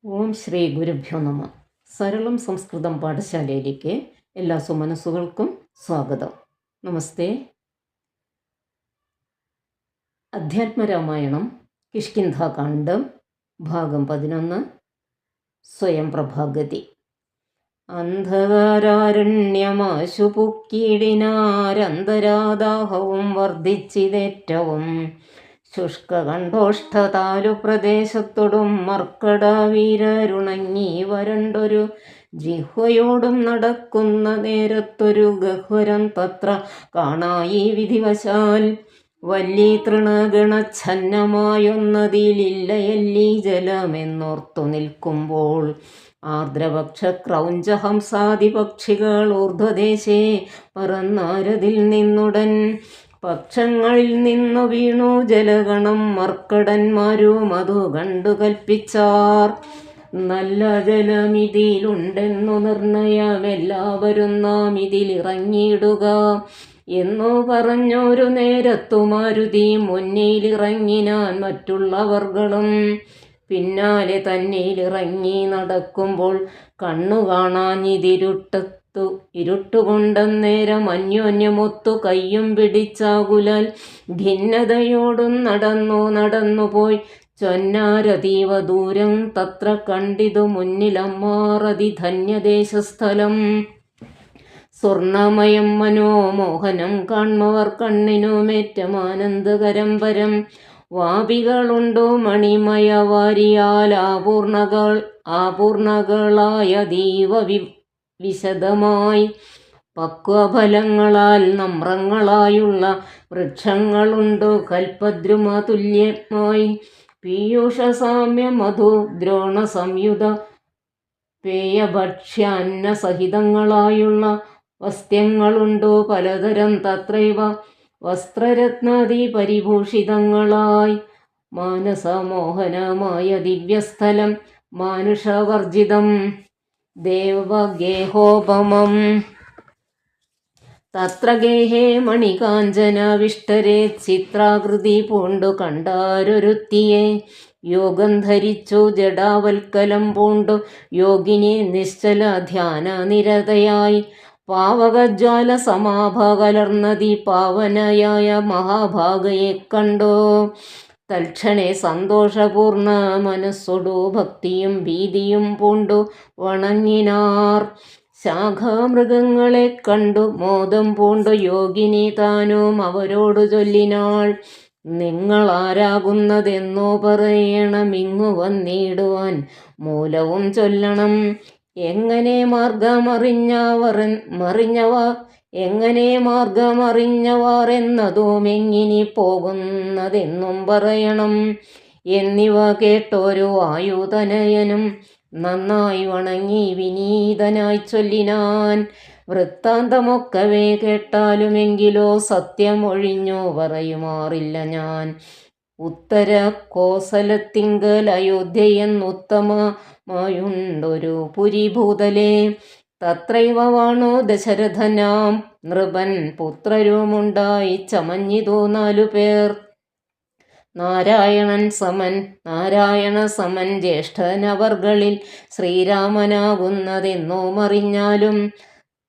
ഓം ശ്രീ ഗുരുഭ്യോ നമ. സരളം സംസ്കൃതം പാഠശാലയിലേക്ക് എല്ലാ സുമനസ്സുകൾക്കും സ്വാഗതം. നമസ്തേ. അധ്യാത്മരാമായണം കിഷ്കിന്ധാകാണ്ഡം ഭാഗം 11 സ്വയം പ്രഭാഗതി. അന്ധകാരാരണ്യമാശു പുക്കീടിനാരന്തരാദാഹവും വർദ്ധിച്ചിതേറ്റവും ശുഷ്കകണ്ഠോഷ്ഠതാലു പ്രദേശത്തോടും മർക്കടവീരരുണങ്ങി വരണ്ടൊരു ജിഹ്വയോടും നടക്കുന്ന നേരത്തൊരു ഗഹ്വരം തത്ര കാണായി വിധിവശാൽ വല്ലി തൃണഗണച്ഛന്നമായൊന്നതിലില്ലയല്ലീ ജലമെന്നോർത്തു നിൽക്കുമ്പോൾ ആർദ്രപക്ഷ ക്രൗഞ്ചഹംസാദി പക്ഷികൾ ഊർധ്വദേശേ പറന്നാരതിൽ നിന്നുടൻ പക്ഷങ്ങളിൽ നിന്നു വീണു ജലഗണം മർക്കടന്മാരും അതു കണ്ടു കൽപ്പിച്ചാർ. നല്ല ജലമിതിലുണ്ടെന്നു നിർണയം, എല്ലാവരും നാം ഇതിലിറങ്ങിയിടുക എന്നു പറഞ്ഞൊരു നേരത്തു മാരുതി മുന്നിലിറങ്ങിനാൻ മറ്റുള്ളവർകളും പിന്നാലെ തന്നിലിറങ്ങി നടക്കുമ്പോൾ കണ്ണു ഇരുട്ടുകൊണ്ടന്നേരം അന്യോന്യമൊത്തു കയ്യും പിടിച്ചാകുലാൽ ഭിന്നതയോടും നടന്നുപോയി ചൊന്നാരതീവ ദൂരം തത്ര കണ്ടിതു മുന്നിലമ്മാറതി ധന്യദേശസ്ഥലം. സ്വർണമയം മനോമോഹനം കാൺമവർ കണ്ണിനുമേറ്റമാനന്ദകരം പരം. വാപികളുണ്ടോ മണിമയ വാരിയാൽ ആപൂർണകളായ ദീവ വിശദമായി പക്വഫലങ്ങളാൽ നമ്രങ്ങളായുള്ള വൃക്ഷങ്ങളുണ്ടു കൽപ്പദ്രുമതുല്യമായി. പീയൂഷസാമ്യ മധു ദ്രോണ സംയുത പേയഭക്ഷ്യാന്നസഹിതങ്ങളായുള്ള വസ്ത്യങ്ങളുണ്ടു പലതരം തത്രൈവ വസ്ത്രരത്നാദി പരിഭൂഷിതങ്ങളായി. മാനസമോഹനമായ ദിവ്യസ്ഥലം മാനുഷവർജിതം ദേവഗേഹോപമം. തത്ര ഗേഹേ മണികാഞ്ചന വിഷ്ടരേ ചിത്രാകൃതി പൂണ്ടു കണ്ടാരൊരുത്തിയെ യോഗം ധരിച്ചു ജഡാവൽക്കലം പൂണ്ടു യോഗിനി നിശ്ചല ധ്യാന നിരതയായി. പാവകജ്വാല സമാഭ കലർന്നതി പാവനയായ മഹാഭാഗയെ കണ്ടു തൽക്ഷണേ സന്തോഷപൂർണ മനസ്സൊടു ഭക്തിയും ഭീതിയും പൂണ്ടു വണങ്ങിനാർ. ശാഖാമൃഗങ്ങളെ കണ്ടു മോദം പൂണ്ടു യോഗിനി താനും അവരോടു ചൊല്ലിനാൾ, നിങ്ങളാരാകുന്നതെന്നോ പറയണം, ഇങ്ങു വന്നിടുവാൻ മൂലവും ചൊല്ലണം. എങ്ങനെ മാർഗമറിഞ്ഞവർ എന്നതും എങ്ങിനി പോകുന്നതെന്നും പറയണം എന്നിവ കേട്ടൊരു വായുതനയനും നന്നായി വണങ്ങി വിനീതനായി ചൊല്ലിനാൻ. വൃത്താന്തമൊക്കവേ കേട്ടാലുമെങ്കിലോ സത്യം ഒഴിഞ്ഞു പറയുമാറില്ല ഞാൻ. ഉത്തര കോസലത്തിങ്കൽ അയോധ്യയെന്നുത്തമമായുണ്ടൊരു പുരിഭൂതലേ. തത്രൈവ വാണോ ദശരഥനാം നൃപൻ പുത്രരുമുണ്ടായി ചമഞ്ഞിതു 4 പേർ. നാരായണ സമൻ ജ്യേഷ്ഠനവർകളിൽ ശ്രീരാമനാകുന്നതെന്നോ മറിഞ്ഞാലും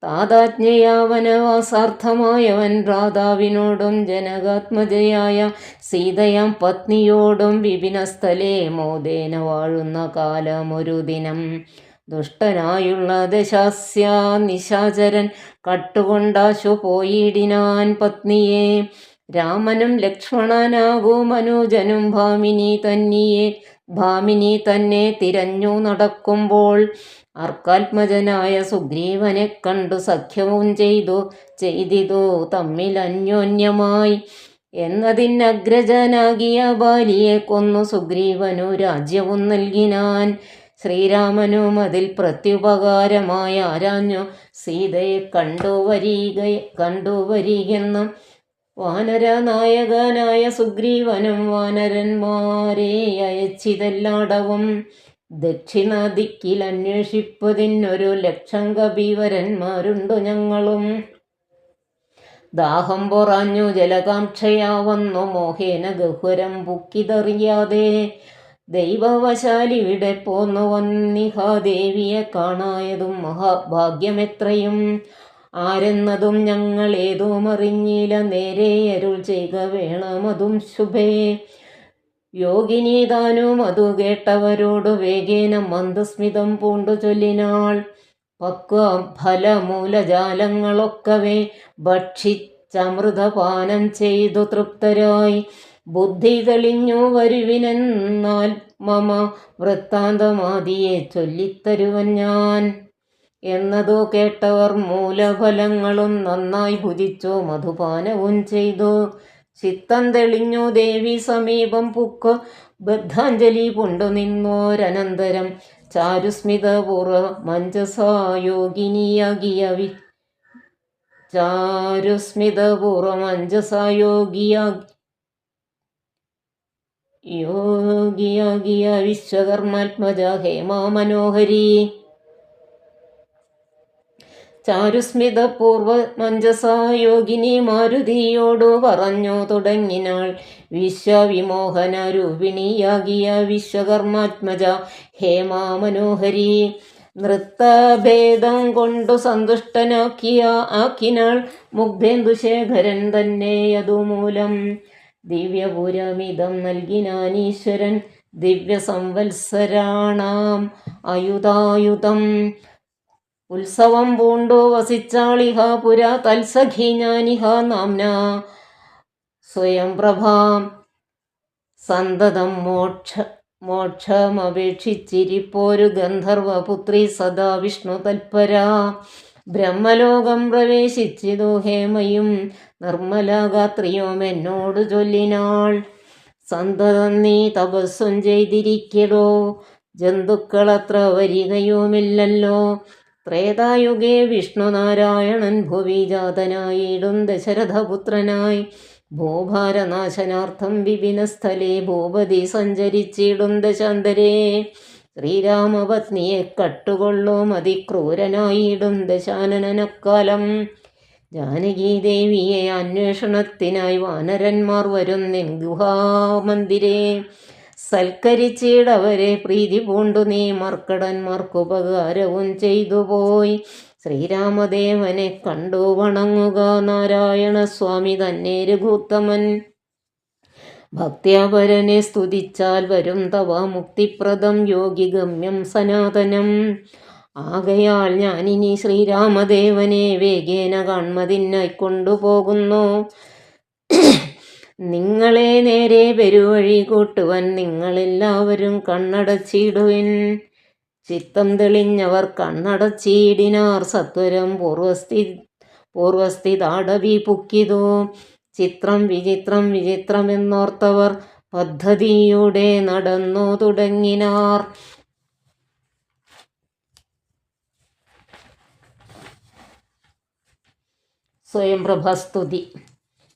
താതാജ്ഞയാ വനവാസാർത്ഥമായവൻ ഭ്രാതാവിനോടും ജനകാത്മജയായ സീതയാം പത്നിയോടും വിപിനസ്ഥലേ മോദേന വാഴുന്ന കാലമൊരു ദിനം ദുഷ്ടനായുള്ള ദശാസ്യ നിശാചരൻ കട്ടുകൊണ്ടാശു പോയിടിനാൻ പത്നിയെ. രാമനും ലക്ഷ്മണനാകും അനുജനും ഭാമിനി തന്നെ തിരഞ്ഞു നടക്കുമ്പോൾ അർക്കാത്മജനായ സുഗ്രീവനെ കണ്ടു സഖ്യവും ചെയ്തിതു തമ്മിൽ അന്യോന്യമായി. എന്നതിനഗ്രജനാകിയ ബാലിയെ കൊന്നു സുഗ്രീവനു രാജ്യവും നൽകിനാൻ. ശ്രീരാമനും അതിൽ പ്രത്യുപകാരമായി ആരാഞ്ഞു സീതയെ കണ്ടുവരികെന്നും വാനരനായകനായ സുഗ്രീവനും വാനരന്മാരെ അയച്ചിതെല്ലാടവും ദക്ഷിണ ദിക്കിൽ അന്വേഷിപ്പതിനൊരു ലക്ഷം കപീവരന്മാരുണ്ടു ഞങ്ങളും. ദാഹം പൊറാഞ്ഞു ജലകാംക്ഷയാ വന്നു മോഹേന ഗഹ്വരം പുക്കിതറിയാതെ ദൈവവശാലിവിടെ പോന്നു വന്നിഹാദേവിയെ കാണായതും മഹാഭാഗ്യമെത്രയും. ആരെന്നതും ഞങ്ങൾ ഏതും അറിഞ്ഞില്ല, നേരെ അരുൾ ചെയ്യുക വേണമതും ശുഭേ. യോഗിനി താനും അതു കേട്ടവരോട് വേഗേന മന്ദസ്മിതം പൂണ്ടു ചൊല്ലിനാൾ. പക്വ ഫലമൂലജാലങ്ങളൊക്കവേ ഭക്ഷിച്ചമൃതപാനം ചെയ്തു തൃപ്തരായി ബുദ്ധി തെളിഞ്ഞു വരുവിനെന്നാൽ മമ വൃത്താന്തമാദിയെ ചൊല്ലിത്തരുവൻ ഞാൻ. എന്നതു കേട്ടവർ മൂലഫലങ്ങളും നന്നായി ഭുജിച്ചു മധുപാനവും ചെയ്തു. ചിത്തം തെളിഞ്ഞു ദേവി സമീപം പുക്കു ബദ്ധാഞ്ജലി പുണ്ടു നിന്നോരനന്തരം ചാരുസ്മിതപൂർവ മഞ്ജസായോഗിയ വിശ്വകർമാത്മജ ഹേമാ മനോഹരി. ചാരുസ്മിതപൂർവ മഞ്ജസായോഗിനി മാരുതിയോടു പറഞ്ഞു തുടങ്ങിനാൾ. വിശ്വവിമോഹന രൂപിണിയാകിയ വിശ്വകർമാത്മജ ഹേമാ മനോഹരി. നൃത്തഭേദം കൊണ്ടു ആക്കിനാൾ മുഗ്ധേന്ദുശേഖരൻ തന്നെ അതുമൂലം. ദിവ്യപുരമിതം നൽകിനാനീശ്വരൻ ദിവ്യ സംവത്സരാണാം അയുധായുധം. ഉത്സവം പൂണ്ടു വസിച്ചാളിഹ പുര തൽസഖി ഞാനിഹ നാംന സ്വയം പ്രഭാം. സന്തതം മോക്ഷമപേക്ഷിച്ചിരിപ്പോരു ഗന്ധർവപുത്രി സദാ വിഷ്ണു തൽപര. ബ്രഹ്മലോകം പ്രവേശിച്ചിതു ഹേമയും നിർമ്മലഗാത്രിയും എന്നോട് ചൊല്ലിനാൾ. സന്തതം നീ തപസ്സും ചെയ്തിരിക്കടോ, ജന്തുക്കളത്ര വരികയുമില്ലല്ലോ. ത്രേതായുഗേ വിഷ്ണുനാരായണൻ ഭുവി ജാതനായിടും ദശരഥപുത്രനായി. ഭൂഭാരനാശനാർത്ഥം വിപിനസ്ഥലേ ഭൂപതി സഞ്ചരിച്ചിടും ദശാന്തരേ. ശ്രീരാമപത്നിയെ കട്ടുകൊള്ളും അതിക്രൂരനായിടും ദശാനനക്കാലം. ജാനകീദേവിയെ അന്വേഷണത്തിനായി വാനരന്മാർ വരുന്നിൻ ഗുഹാമന്ദിരേ. സൽക്കരിച്ചിടവരെ പ്രീതി പൂണ്ടു നീ മർക്കടന്മാർക്കുപകാരവും ചെയ്തുപോയി. ശ്രീരാമദേവനെ കണ്ടു വണങ്ങുക നാരായണ സ്വാമി തന്നെ രഘുത്തമൻ. ഭക്ത്യാപരനെ സ്തുതിച്ചാൽ വരും തവ മുക്തിപ്രദം യോഗിഗമ്യം സനാതനം. ആകയാൽ ഞാനിനി ശ്രീരാമദേവനെ വേഗേന കാൺമതിനായി കൊണ്ടുപോകുന്നു. നിങ്ങളെ നേരെ പെരുവഴി കൂട്ടുവൻ നിങ്ങളെല്ലാവരും കണ്ണടച്ചിടുവിൻ. ചിത്തം തെളിഞ്ഞവർ കണ്ണടച്ചിടിനാർ. സത്വരം പൂർവസ്ഥിതാടവി പുക്കിതു. ചിത്രം വിചിത്രം വിചിത്രമെന്നോർത്തവർ പദ്ധതിയുടെ നടന്നു തുടങ്ങിനാർ. സ്വയം പ്രഭസ്തുതി.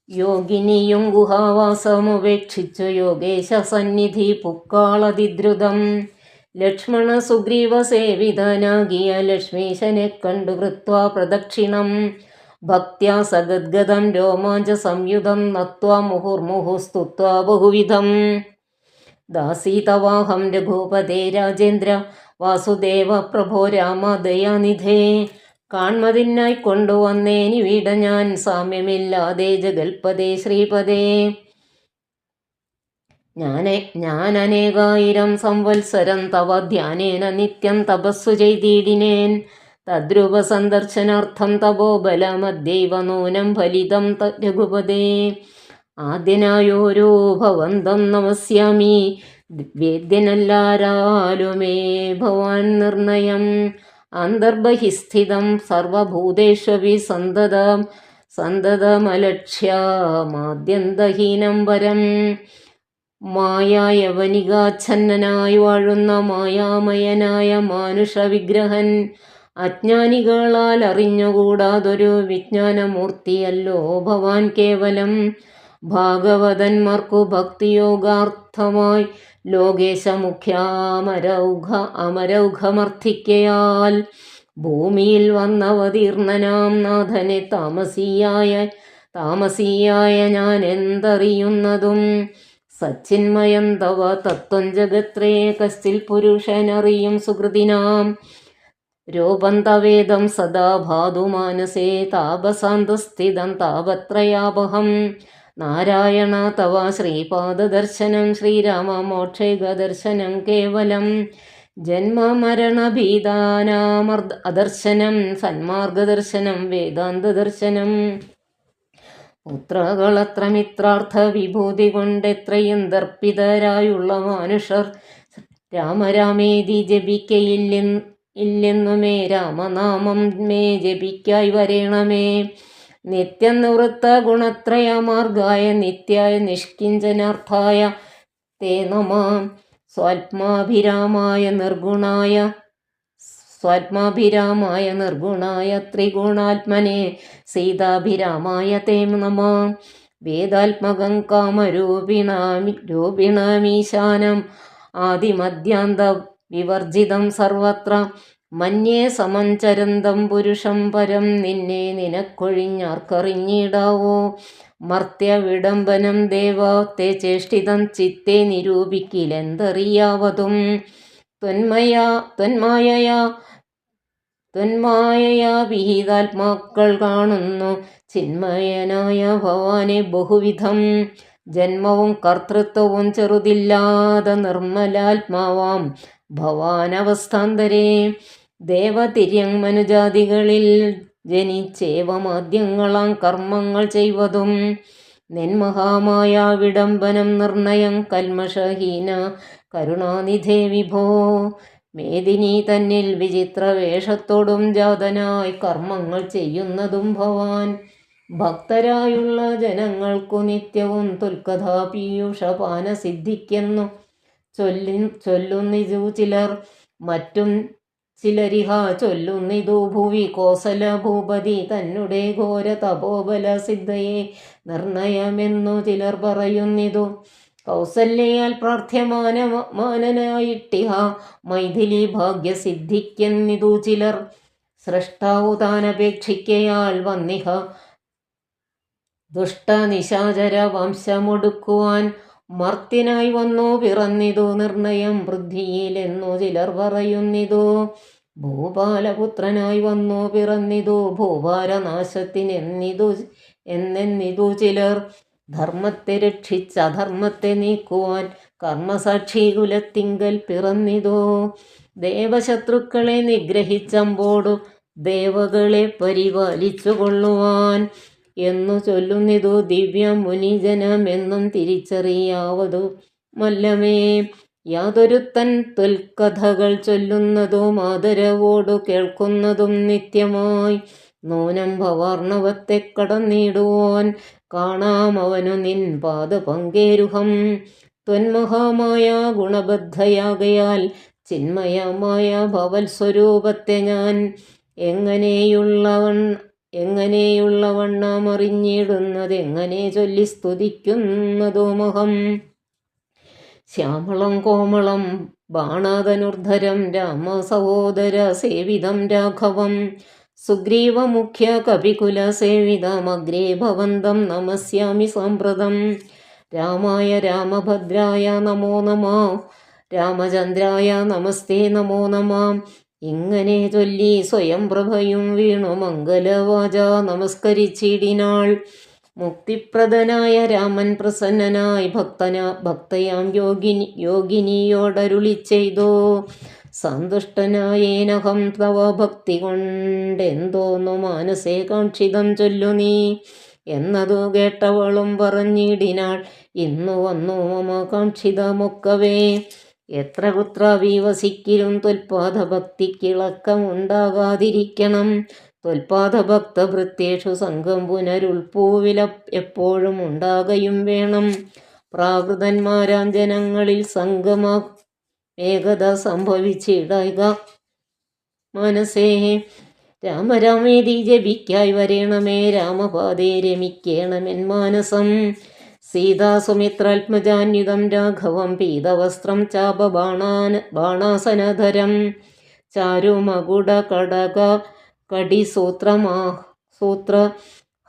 യോഗിനിയും ഗുഹാവാസമുപേക്ഷിച്ചു യോഗേശ സന്നിധി പുക്കാളതിദ്രുതം. ലക്ഷ്മണ സുഗ്രീവ സേവിതനാകിയ ലക്ഷ്മീശനെ കണ്ടു കൃത്വാ പ്രദക്ഷിണം. ഭക്ത്യാ സഗദ്ഗദം രോമാഞ്ച സംയുതം നത്വാ മുഹുർമുഹുസ്തുത്വാ ബഹുവിധം. ദാസീതവാഹം രഘുപതേ രാജേന്ദ്ര വാസുദേവ പ്രഭോ രാമ ദയാനിധേ. കാൺമതിനായി കൊണ്ടുവന്നേനിവിട ഞാൻ സാമ്യമില്ലാതെ ജഗൽപദേ ശ്രീപദേ. ഞാൻ അനേകായിരം സംവത്സരം തവ ധ്യാനേന നിത്യം തപസ്സു ചെയ്തിടിനേൻ. തദ്രൂപ സന്ദർശനാർത്ഥം തപോബലമദ്യൈവ നൂനം ഫലിതം രഘുപദേ. ആദ്യനായോരോ ഭവന്തം നമസ്യാമി വേദ്യനല്ലാരാലുമേ ഭവാൻ നിർണയം. അന്തർബഹിസ്ഥിതം സർവഭൂതേഷ്വപി സന്തതമലക്ഷ്യാമാദ്യന്തഹീനം വരം. മായായവനികാച്ഛന്നനായി വാഴുന്ന മായാമയനായ മാനുഷവിഗ്രഹൻ. അജ്ഞാനികളാൽ അറിഞ്ഞുകൂടാതൊരു വിജ്ഞാനമൂർത്തിയല്ലോ ഭവാൻ കേവലം. ഭാഗവതന്മാർക്കു ഭക്തിയോഗാർത്ഥമായി ലോകേശ അമരൗഘമർത്ഥിക്കയാൽ ഭൂമിയിൽ വന്നവതീർണനാം നാഥനെ താമസിയായ ഞാൻ എന്തറിയുന്നതും. സച്ചിന്മയം തവ തത്വം ജഗത്രേ കശ്ചിൽ പുരുഷനറിയും സുഹൃതിനാം രൂപം തവേദം സദാ ഭാതു മാനസേ താപസാന്തസ്ഥിതം താപത്രയാപഹം നാരായണ തവ ശ്രീപാദദർശനം ശ്രീരാമ മോക്ഷൈകദർശനം കേവലം ജന്മമരണഭീതാനാമർദ അദർശനം സന്മാർഗദർശനം വേദാന്തദർശനം പുത്രകളത്ര മിത്രാർത്ഥ വിഭൂതി കൊണ്ടെത്രയും ദർപ്പിതരായുള്ള മനുഷ്യർ രാമരാമേതി ജപിക്കയില്ലെന്നുമേ രാമനാമം മേ ജപിക്കായി വരേണമേ നിത്യനിവൃത്ത ഗുണത്രയമാർഗായ നിത്യായ നിഷ്കിഞ്ചനാർത്ഥായ തേ നമാം സ്വാത്മാഭിരാമായ നിർഗുണായ ത്രിഗുണാത്മനെ സീതാഭിരാമായ തേ നമഃ വേദാത്മകം കാമരൂപിണാമീശാനം ആദിമദ്യാന്ത വിവർജിതം സർവത്ര മന്യേ സമഞ്ചരന്തം പുരുഷം പരം നിന്നെ നിനക്കൊഴിഞ്ഞാർക്കറിഞ്ഞിടാവോ മർത്യ വിഡംബനം ദേവത്തെ ചേഷ്ടിതം ചിത്തെ നിരൂപിക്കിലെന്തറിയാവതും ത്വന്മായയാ വിഹിതാത്മാക്കൾ കാണുന്നു ചിന്മയനായ ഭവാനെ ബഹുവിധം ജന്മവും കർത്തൃത്വവും ചെറുതില്ലാതെ നിർമ്മലാത്മാവാം ഭവാനവസ്ഥാന്തരേ ദേവതിര്യങ് മനുജാതികളിൽ ജനിച്ചേവമാദ്യങ്ങളാം കർമ്മങ്ങൾ ചെയ്വതും നെന്മഹാമായ വിഡംബനം നിർണയം കൽമഷഹീന കരുണാനിധേ വിഭോ മേദിനി തന്നിൽ വിചിത്ര വേഷത്തോടും ജാതനായി കർമ്മങ്ങൾ ചെയ്യുന്നതും ഭവാൻ ഭക്തരായുള്ള ജനങ്ങൾക്കു നിത്യവും തുൽക്കഥാപീയൂഷപാന സിദ്ധിക്കുന്നു ചൊല്ലുന്നിതു ചിലർ മറ്റും ചിലരിഹ ചൊല്ലുന്നിതു ഭുവി കോസല ഭൂപതി തന്നെ ഘോര തപോബല സിദ്ധയെ നിർണയമെന്നു ചിലർ പറയുന്നിതു കൗസല്യയാൽ പ്രാർത്ഥ്യമാനനായിട്ടിഹ മൈഥിലി ഭാഗ്യസിദ്ധിക്കെന്നിതു ചിലർ സ്രഷ്ടാവു താനപേക്ഷിക്കയാൽ വന്നിഹ ദുഷ്ടനിശാചര വംശമൊടുക്കുവാൻ മർത്യനായി വന്നു പിറന്നിതു നിർണയം പൃഥ്വിയിലെന്നു ചിലർ പറയുന്നിതു ഭൂപാലപുത്രനായി വന്നു പിറന്നിതു ഭൂഭാരനാശത്തിനെന്നിതു ചിലർ ധർമ്മത്തെ രക്ഷിച്ച് അധർമ്മത്തെ നീക്കുവാൻ കർമ്മസാക്ഷി കുലത്തിങ്കൽ പിറന്നിതു ദേവശത്രുക്കളെ നിഗ്രഹിച്ചമ്പോടു ദേവകളെ പരിപാലിച്ചു കൊള്ളുവാൻ എന്നു ചൊല്ലുന്നിതു ദിവ്യ മുനിജനമെന്നും തിരിച്ചറിയാവതു മല്ലമേ യാതൊരുത്തൻ തൊൽക്കഥകൾ ചൊല്ലുന്നതും ആദരവോടു കേൾക്കുന്നതും നിത്യമായി നൂനം ഭവാർണവത്തെ കടന്നിടുവാൻ കാണാം അവനു നിൻ പാദപങ്കേരുഹം ത്വന്മഹാമായ ഗുണബദ്ധയാകയാൽ ചിന്മയമായ ഭവൽ സ്വരൂപത്തെ ഞാൻ എങ്ങനെയുള്ളവണ്ണമറിഞ്ഞിടുന്നത് എങ്ങനെ ചൊല്ലി സ്തുതിക്കുന്നതുമഹം ശ്യാമളം കോമളം ബാണാധനുർധരം രാമസഹോദര സേവിതം രാഘവം സുഗ്രീവമുഖ്യ കപികുല സേവിതമഗ്രേ ഭവന്തം നമസ്യാമി സാമ്പ്രതം രാമായ രാമഭദ്രായ നമോ നമഃ രാമചന്ദ്രായ നമസ്തേ നമോ നമഃ ഇങ്ങനെ ചൊല്ലി സ്വയം പ്രഭയും വീണു മംഗലവാച നമസ്കരിച്ചിടിനാൾ മുക്തിപ്രദനായ രാമൻ പ്രസന്നനായി ഭക്തയാം യോഗിനിയോടരുളി ചെയ്തു സന്തുഷ്ടനായേനഹം തവ ഭക്തി കൊണ്ടെന്തോന്നു മാനസേ കാക്ഷിതം ചൊല്ലു നീ എന്നതു കേട്ടവളും പറഞ്ഞിടിനാൾ ഇന്നു വന്നു മമ കാക്ഷിതമൊക്കവേ എത്ര കുത്ര വിവസിക്കിലും ത്വൽപാദഭക്തിക്കിളക്കമുണ്ടാകാതിരിക്കണം ത്വൽപാദഭക്തഭൃത്യേഷു സംഘം പുനരുൾപ്പൂവില എപ്പോഴും ഉണ്ടാകയും വേണം പ്രാകൃതന്മാരാം ജനങ്ങളിൽ സംഗമ ഏകത സംഭവിച്ചിടുക മനസ്സേ രാമരാമേതി ജപിക്കായി വരേണമേ രാമപാദേ രമിക്കേണമെൻ മാനസം സീതാസുമിത്രാത്മജാന്യുതം രാഘവം പീതവസ്ത്രം ബാണാസനധരം ചാരുമകുട കടക കടിസൂത്ര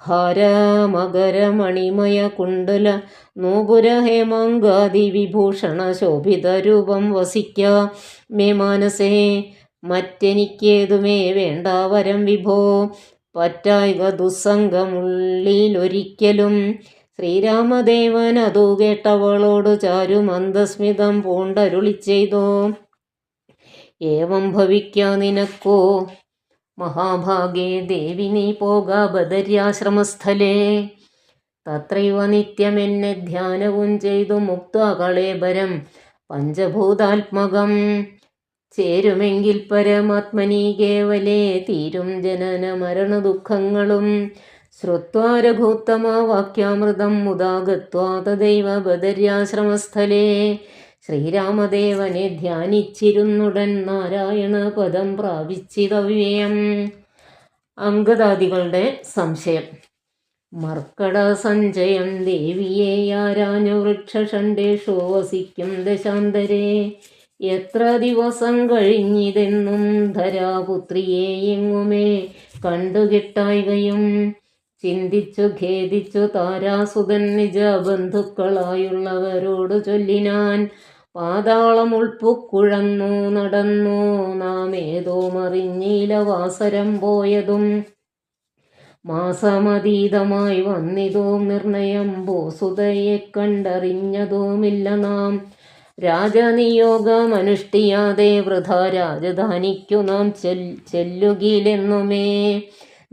ഹാര മകര മണിമയ കുണ്ടല നൂപുര ഹേമാങ്കാദി വിഭൂഷണ ശോഭിത രൂപം വസിക്ക മേ മാനസേ മറ്റെനിക്കേതുമേ വേണ്ട വരം വിഭോ പറ്റായിക ദുസ്സംഗമുള്ളിലൊരിക്കലും. ശ്രീരാമദേവൻ അതു കേട്ടവളോട് ചാരു മന്ദസ്മിതം പൂണ്ടരുളി ചെയ്തു. ഏവം ഭവിക്ക നിനക്കോ മഹാഭാഗേ ദേവി നീ പോക ബദര്യാശ്രമസ്ഥലേ. തത്രൈവ നിത്യമെന്നെ ധ്യാനവും ചെയ്തു മുക്ത കളേബരം പഞ്ചഭൂതാത്മകം. ചേരുമെങ്കിൽ പരമാത്മനി കേവലേ തീരും ജനന മരണ ദുഃഖങ്ങളും. ശ്രുത്വാ രഘുത്തമ വാക്യാമൃതം മുദാ ഗത്വാ തദൈവ ബദര്യാശ്രമസ്ഥലേ. ശ്രീരാമദേവനെ ധ്യാനിച്ചിരുന്നുടൻ നാരായണ പദം പ്രാപിച്ചിതവ്യയം. അംഗദാദികളുടെ സംശയം. മർക്കട സഞ്ചയം ദേവിയെ യാരാഞ്ഞു വൃക്ഷഷണ്ടേഷു വസിക്കും ദശാന്തരേ. എത്ര ദിവസം കഴിഞ്ഞിതെന്നും ധരാപുത്രിയെ എങ്ങുമേ കണ്ടുകിട്ടായികയും. ചിന്തിച്ചു ഖേദിച്ചു താരാസുതൻ നിജ ബന്ധുക്കളായുള്ളവരോട് ചൊല്ലിനാൻ. പാതാളം ഉൾപ്പുക്കുഴന്നു നടന്നു നാം ഏതോ മറിഞ്ഞീല വാസരം പോയതും. മാസമതീതമായി വന്നിതോ നിർണയം ഭൂസുതയെ കണ്ടറിഞ്ഞതുമില്ല നാം. രാജനിയോഗമനുഷ്ഠിയാതെ വൃഥ രാജധാനിക്കു നാം ചെല്ലുകിലെന്നുമേ.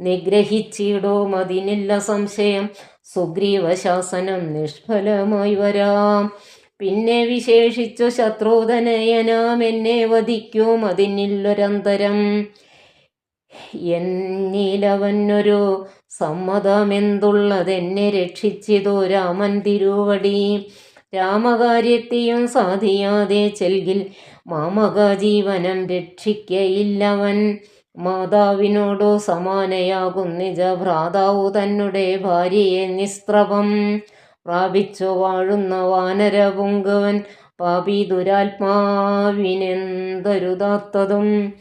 നിഗ്രഹിച്ചിടോം അതിനില്ല സംശയം. സുഗ്രീവശാസനം നിഷ്ഫലമായി വരാം. പിന്നെ വിശേഷിച്ചു ശത്രുതനയനാം എന്നെ വധിക്കും അതിനില്ലൊരന്തരം. എന്നിലവനൊരു സമ്മതമെന്തുള്ളതെന്നെ രക്ഷിച്ചിതോ രാമൻ തിരുവടി. രാമകാര്യത്തെയും സാധിയാതെ ചെൽകിൽ മാമക ജീവനം രക്ഷിക്കയില്ലവൻ. മാതാവിനോടു സമാനയാകും നിജ ഭ്രാതാവു തന്നെ ഭാര്യയെ നിസ്ത്രവം പ്രാപിച്ചു വാഴുന്ന വാനരപുങ്കവൻ. പാപി ദുരാത്മാവിനെന്തരുതാത്തതും.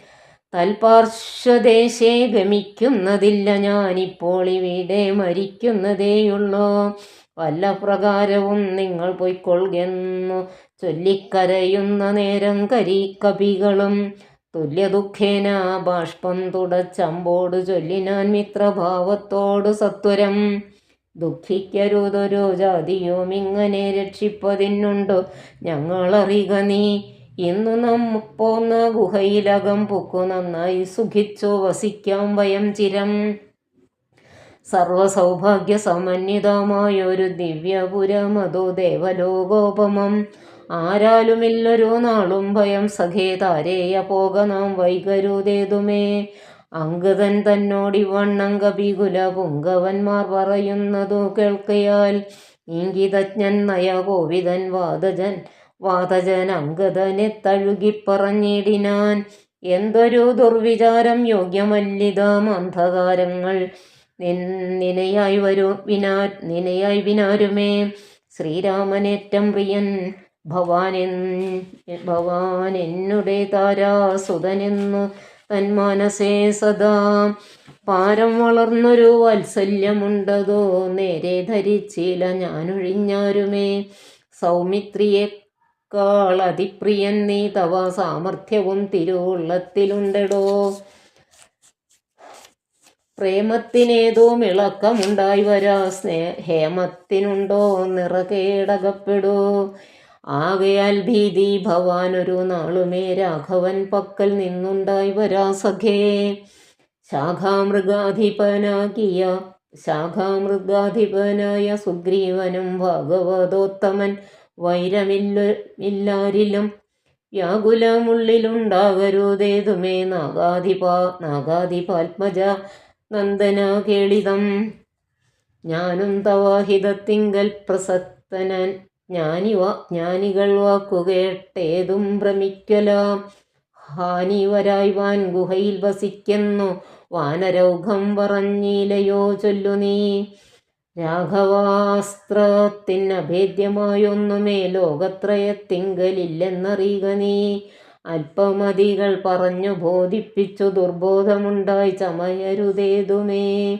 തൽപാർശ്വദേശേ ഗമിക്കുന്നതില്ല ഞാനിപ്പോൾ ഇവിടെ മരിക്കുന്നതേയുള്ളൂ. വല്ല പ്രകാരവും നിങ്ങൾ പൊയ്ക്കൊള്ളുന്നു ചൊല്ലിക്കരയുന്ന നേരം കരീകപികളും. തുല്യദുഃഖേന ബാഷ്പം തുടച്ചമ്പോട് ചൊല്ലിനാൻ മിത്രഭാവത്തോട് സത്വരം. ദുഃഖിക്കരുതൊരു ജാതിയും ഇങ്ങനെ രക്ഷിപ്പതിനുണ്ടു ഞങ്ങളറിക നീ. ഇന്നു നാം പോന്ന ഗുഹയിലകം പുക്കു നന്നായി സുഖിച്ചു വസിക്കാം വയം ചിരം. സർവസൗഭാഗ്യ സമന്വിതമായൊരു ദിവ്യപുരമതു ദേവലോകോപമം. ആരാലുമില്ലൊരു നാളും ഭയം സഖേ താരേയ പോക നാം വൈകരുതേതുമേ. അങ്കദൻ തന്നോടിവണ്ണം കപികുല പുങ്കവന്മാർ പറയുന്നതു കേൾക്കയാൽ. ഇംഗിതജ്ഞൻ നയകോവിതൻ വാതജൻ അങ്കദനെ തഴുകിപ്പറഞ്ഞിടിനാൻ. എന്തൊരു ദുർവിചാരം യോഗ്യമല്ലിതാം അന്ധകാരങ്ങൾ നിനയായി വിനാരുമേ. ശ്രീരാമനേറ്റം പ്രിയൻ ഭവാനെന്നുടെ താരാസുതനെന്നു തന്മാനസേ സദാ. പാരം വളർന്നൊരു വാത്സല്യമുണ്ടതോ നേരെ ധരിച്ചില്ല ഞാനൊഴിഞ്ഞാരുമേ. സൗമിത്രിയേക്കാൾ അതിപ്രിയൻ നീ തവ സാമർഥ്യവും തിരുവുള്ളത്തിലുണ്ടെടോ. പ്രേമത്തിനേതോ മിളക്കമുണ്ടായി വരാ ഹേമത്തിനുണ്ടോ നിറകേടകപ്പെടൂ. ആകയാൽ ഭീതി ഭവാനൊരു നാളുമേ രാഘവൻ പക്കൽ നിന്നുണ്ടായി വരാ സഖേ. ശാഖാമൃഗാധിപനായ സുഗ്രീവനും ഭാഗവതോത്തമൻ വൈരമില്ലാരിലും. വ്യാകുലമുള്ളിലുണ്ടാകരുതേതുമേ നാഗാധിപാത്മജ നന്ദന കേളിതം. ഞാനും തവാഹിതത്തിങ്കൽ പ്രസക്തനൻ ജ്ഞാനികൾ വാക്കുകേട്ടേതും ഭ്രമിക്കലാം. ഹാനിവരായ്വാൻ ഗുഹയിൽ വസിക്കുന്നു വാനരൗഘം പറഞ്ഞിലയോ ചൊല്ലു നീ. രാഘവാസ്ത്രത്തിനഭേദ്യമായൊന്നുമേ ലോകത്രയത്തിങ്കലില്ലെന്നറിയുക നീ. അല്പമതികൾ പറഞ്ഞു ബോധിപ്പിച്ചു ദുർബോധമുണ്ടായി ചമയരുതേതുമേ.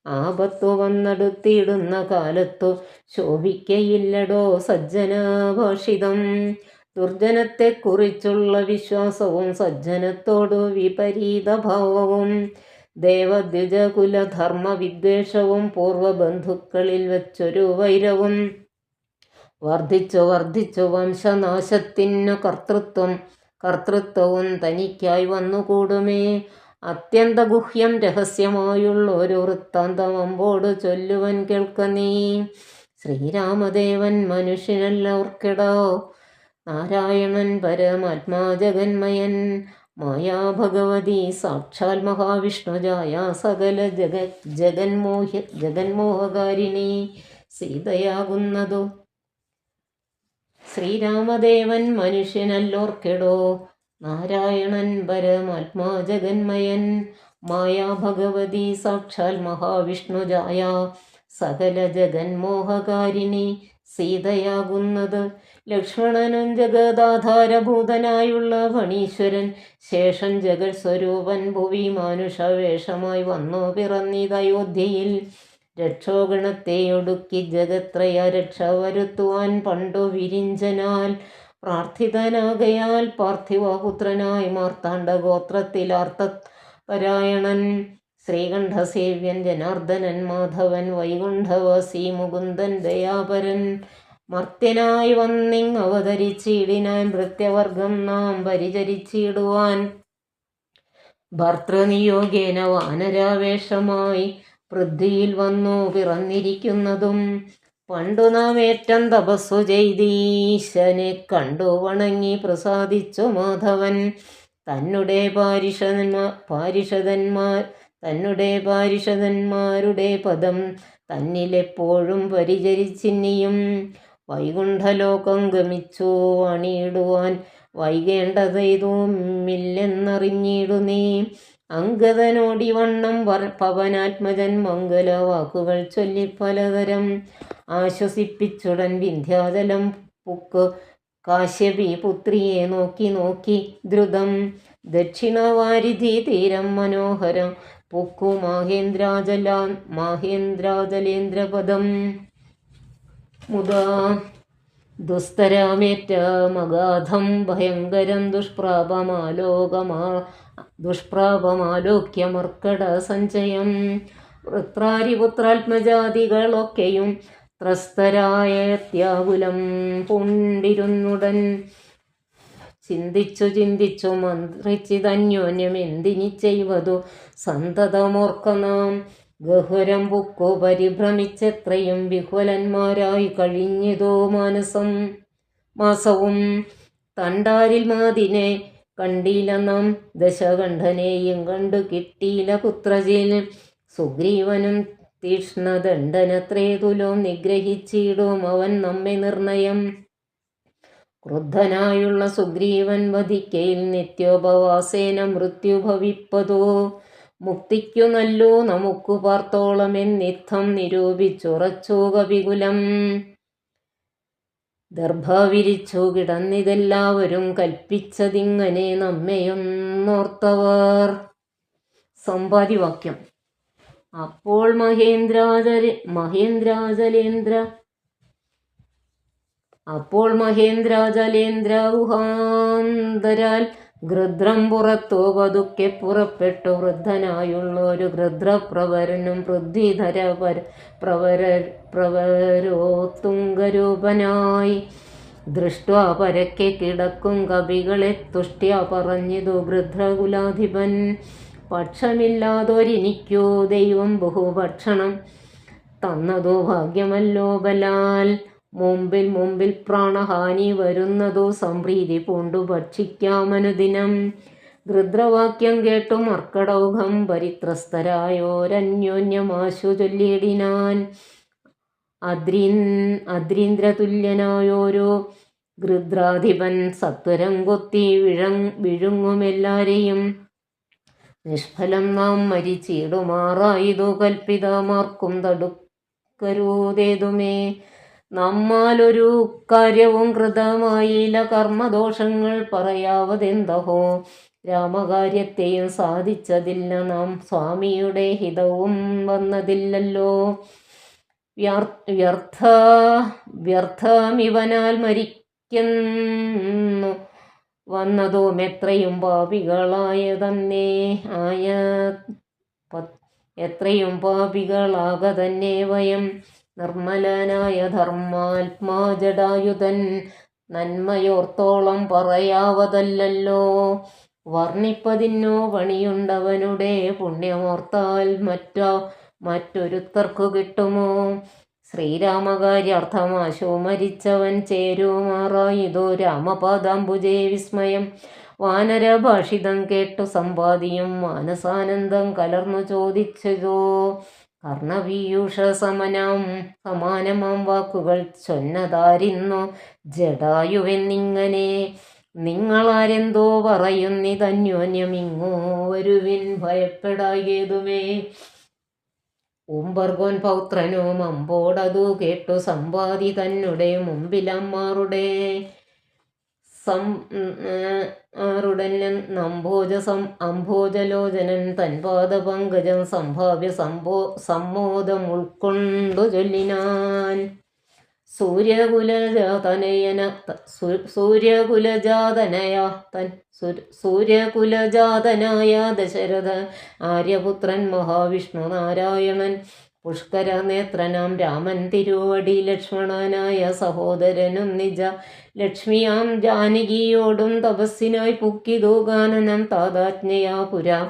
ആപത്തു വന്നെടുത്തിടുന്ന കാലത്തു ശോഭിക്കയില്ലടോ സജ്ജനാഭാഷിതം. ദുർജനത്തെക്കുറിച്ചുള്ള വിശ്വാസവും സജ്ജനത്തോടു വിപരീതഭാവവും ദേവദ്വിജകുലധർമ്മ വിദ്വേഷവും പൂർവബന്ധുക്കളിൽ വച്ചൊരു വൈരവും വർദ്ധിച്ചു വർദ്ധിച്ചു വംശനാശത്തിനു കർത്തൃത്വവും തനിക്കായി വന്നുകൂടുമേ. അത്യന്തഗുഹ്യം രഹസ്യമായുള്ള ഒരു വൃത്താന്തം അമ്പോട് ചൊല്ലുവൻ കേൾക്ക നീ. ശ്രീരാമദേവൻ മനുഷ്യനല്ലോർക്കെടോ നാരായണൻ പരമാത്മാ ജഗന്മയൻ. മായാഭഗവതി സാക്ഷാൽ മഹാവിഷ്ണുജായ സകല ജഗന്മോഹകാരിണി സീതയാകുന്നതു. ശ്രീരാമദേവൻ മനുഷ്യനല്ലോർക്കെടോ നാരായണൻ പരമാത്മാ ജഗന്മയൻ. മായാഭഗവതി സാക്ഷാൽ മഹാവിഷ്ണുജായ സകല ജഗന്മോഹകാരിണി സീതയാകുന്നത്. ലക്ഷ്മണനും ജഗദാധാരഭൂതനായുള്ള ഫണീശ്വരൻ ശേഷൻ ജഗത് സ്വരൂപൻ ഭുവി മാനുഷവേഷമായി വന്നു പിറന്നിതയോധ്യയിൽ. രക്ഷോഗണത്തെ ഒടുക്കി ജഗത്രയ രക്ഷ വരുത്തുവാൻ പണ്ടു വിരിഞ്ചനാൽ പ്രാർത്ഥിതനാകയാൽ പാർത്ഥിവപുത്രനായി മാർത്താണ്ഡഗോത്രത്തിലാർത്തപരായണൻ. ശ്രീകണ്ഠസേവ്യൻ ജനാർദ്ദനൻ മാധവൻ വൈകുണ്ഠവാസി മുകുന്ദൻ ദയാപരൻ. മർത്യനായി വന്നിങ് അവതരിച്ചിടിനാൻ ഭൃത്യവർഗം നാം പരിചരിച്ചിടുവാൻ. ഭർത്തൃനിയോഗേന വാനരാവേഷമായി പൃഥ്വിയിൽ വന്നു പിറന്നിരിക്കുന്നതും. പണ്ടു നാം ഏറ്റം തപസ്സു ചെയ്തീശനെ കണ്ടു വണങ്ങി പ്രസാദിച്ചു മാധവൻ. തന്നുടെ പാരിഷദന്മാരുടെ പദം തന്നിലെപ്പോഴും പരിചരിച്ചിനിയും. വൈകുണ്ഠലോകം ഗമിച്ചു അണിയിടുവാൻ വൈകേണ്ടതേതുമില്ലെന്നറിഞ്ഞിടു നീ. അംഗദനോടി വണ്ണം പവനാത്മജൻ മംഗല വാക്കുകൾ ചൊല്ലി പലതരം ആശ്വസിപ്പിച്ചുടൻ വിന്ധ്യാചലം പുക്ക് കാശ്യപി പുത്രിയെ നോക്കി നോക്കി ദ്രുതം. ദക്ഷിണവാരിധി തീരം മനോഹരം പുക്കു മാഹേന്ദ്രാജലേന്ദ്രപദം. മുദാ ദുസ്തരമേറ്റമഗാധം ഭയങ്കരം ദുഷ്പ്രാപമാലോക്യമർക്കട സഞ്ചയം. വൃത്രാരിപുത്രാത്മജാതികളൊക്കെയും ത്രസ്തരായ ത്യാകുലം പൂണ്ടിരുന്നുടൻ. ചിന്തിച്ചു മന്ത്രിച്ചിതന്യോന്യം എന്തിനി ചെയ്വതു സന്തതമോർക്ക നാം. ഗഹ്വരം പുക്കു പരിഭ്രമിച്ചെത്രയും വിഹ്വലന്മാരായി കഴിഞ്ഞിതോ മാസവും. തണ്ടാരിൽ മാതിനെ കണ്ടില്ല നാം ദശകണ്ഠനെയും കണ്ടു കിട്ടിയില്ല പുത്രജിൽ. സുഗ്രീവനും തീക്ഷ്ണദണ്ഡനത്രേതുലോ നിഗ്രഹിച്ചിടും അവൻ നമ്മെ നിർണയം. ക്രുദ്ധനായുള്ള സുഗ്രീവൻ വധിക്കയിൽ നിത്യോപവാസേന മൃത്യു ഭവിപ്പതോ. മുക്തിക്കു നല്ലോ നമുക്കു പാർത്തോളമെന്നിത്തം നിരൂപിച്ചുറച്ചു കപികുലം. ദർഭ വിരിച്ചു കിടന്നിതെല്ലാവരും കൽപ്പിച്ചതിങ്ങനെ നമ്മെയൊന്നോർത്തവർ. സമ്പാദിവാക്യം. അപ്പോൾ മഹേന്ദ്രാജലേന്ദ്ര ഗുഹാന്തരാൽ ഗൃധ്രം പുറത്തു പതുക്കെ പുറപ്പെട്ടു. വൃദ്ധനായുള്ളൊരു ഗൃധ്രപ്രവരനും പൃഥ്വിധര പ്രവരോത്തുംഗരൂപനായി ദൃഷ്ട്വാ പരക്കെ കിടക്കും കവികളെ തുഷ്ട്യാ പറഞ്ഞിതു ഗൃധ്രകുലാധിപൻ. പക്ഷമില്ലാതൊരിനിക്കു ദൈവം ബഹുഭക്ഷണം തന്നതു ഭാഗ്യമല്ലോ ബലാൽ. മുമ്പിൽ പ്രാണഹാനി വരുന്നതു സംപ്രീതി പൂണ്ടു ഭക്ഷിക്കാമനുദിനം. ഗൃധ്രവാക്യം കേട്ടു മർക്കടൗഘം പരിത്രസ്തരായോരന്യോന്യമാശു ചൊല്ലിയിടിനാൻ. അദ്രീന്ദ്രതുല്യനായോരോ ഗൃധ്രാധിപൻ സത്വരം കൊത്തി വിഴുങ്ങുമെല്ലാരെയും. നിഷ്ഫലം നാം മരിച്ചിടുമാറായതു കൽപ്പിതമാർക്കും തടുക്കരുതേതുമേ. നമ്മാലൊരു കാര്യവും കൃതമായില്ല കർമ്മദോഷങ്ങൾ പറയാവതെന്തഹോ. രാമകാര്യത്തെയും സാധിച്ചതില്ല. നാം സ്വാമിയുടെ ഹിതവും വന്നതില്ലല്ലോ. വ്യർത്ഥമിവനാൽ മരിക്കുന്നു വന്നതും എത്രയും എത്രയും പാപികളാക തന്നെ വയം. നിർമ്മലനായ ധർമാത്മാ ജടായുധൻ നന്മയോർത്തോളം പറയാവതല്ലോ. വർണ്ണിപ്പതിനോ പണിയുണ്ടവനുടെ പുണ്യമോർത്താൽ മറ്റൊരുത്തർക്കു കിട്ടുമോ? ശ്രീരാമകാര്യാർത്ഥമാശു മരിച്ചവൻ ചേരുമാറായിതോ രാമപാദാംബുജേ വിസ്മയം. വാനരഭാഷിതം കേട്ടു സമ്പാദിയും മാനസാനന്ദം കലർന്നു ചോദിച്ചതോ. കർണപീയൂഷ സമാനമാം വാക്കുകൾ ചൊന്നതാരിന്നു ജടായുവെന്നിങ്ങനെ. നിങ്ങളാരെന്തോ പറയുന്നിതന്യോന്യമിങ്ങോ വരുവിൻ ഭയപ്പെടായേതുമേ. ഉംബർഗോൻ പൗത്രനും അമ്പോടതു കേട്ടു സമ്പാദി തന്നെ മുമ്പിലമ്മാറുടെ അംഭോജലോചനൻ തൻപാദപങ്കജം സംഭാവ്യ സമ്മോദം ഉൾക്കൊണ്ടു ചൊല്ലിനാൻ. സൂര്യകുലജാതനായ ദശരഥ ആര്യപുത്രൻ മഹാവിഷ്ണു നാരായണൻ പുഷ്കരനേത്രനാം രാമൻ തിരുവടി ലക്ഷ്മണനായ സഹോദരനും നിജ ലക്ഷ്മിയാം ജാനകിയോടും തപസ്സിനായി പുക്കിതു ഗാനനം താതാജ്ഞയാ പുരാ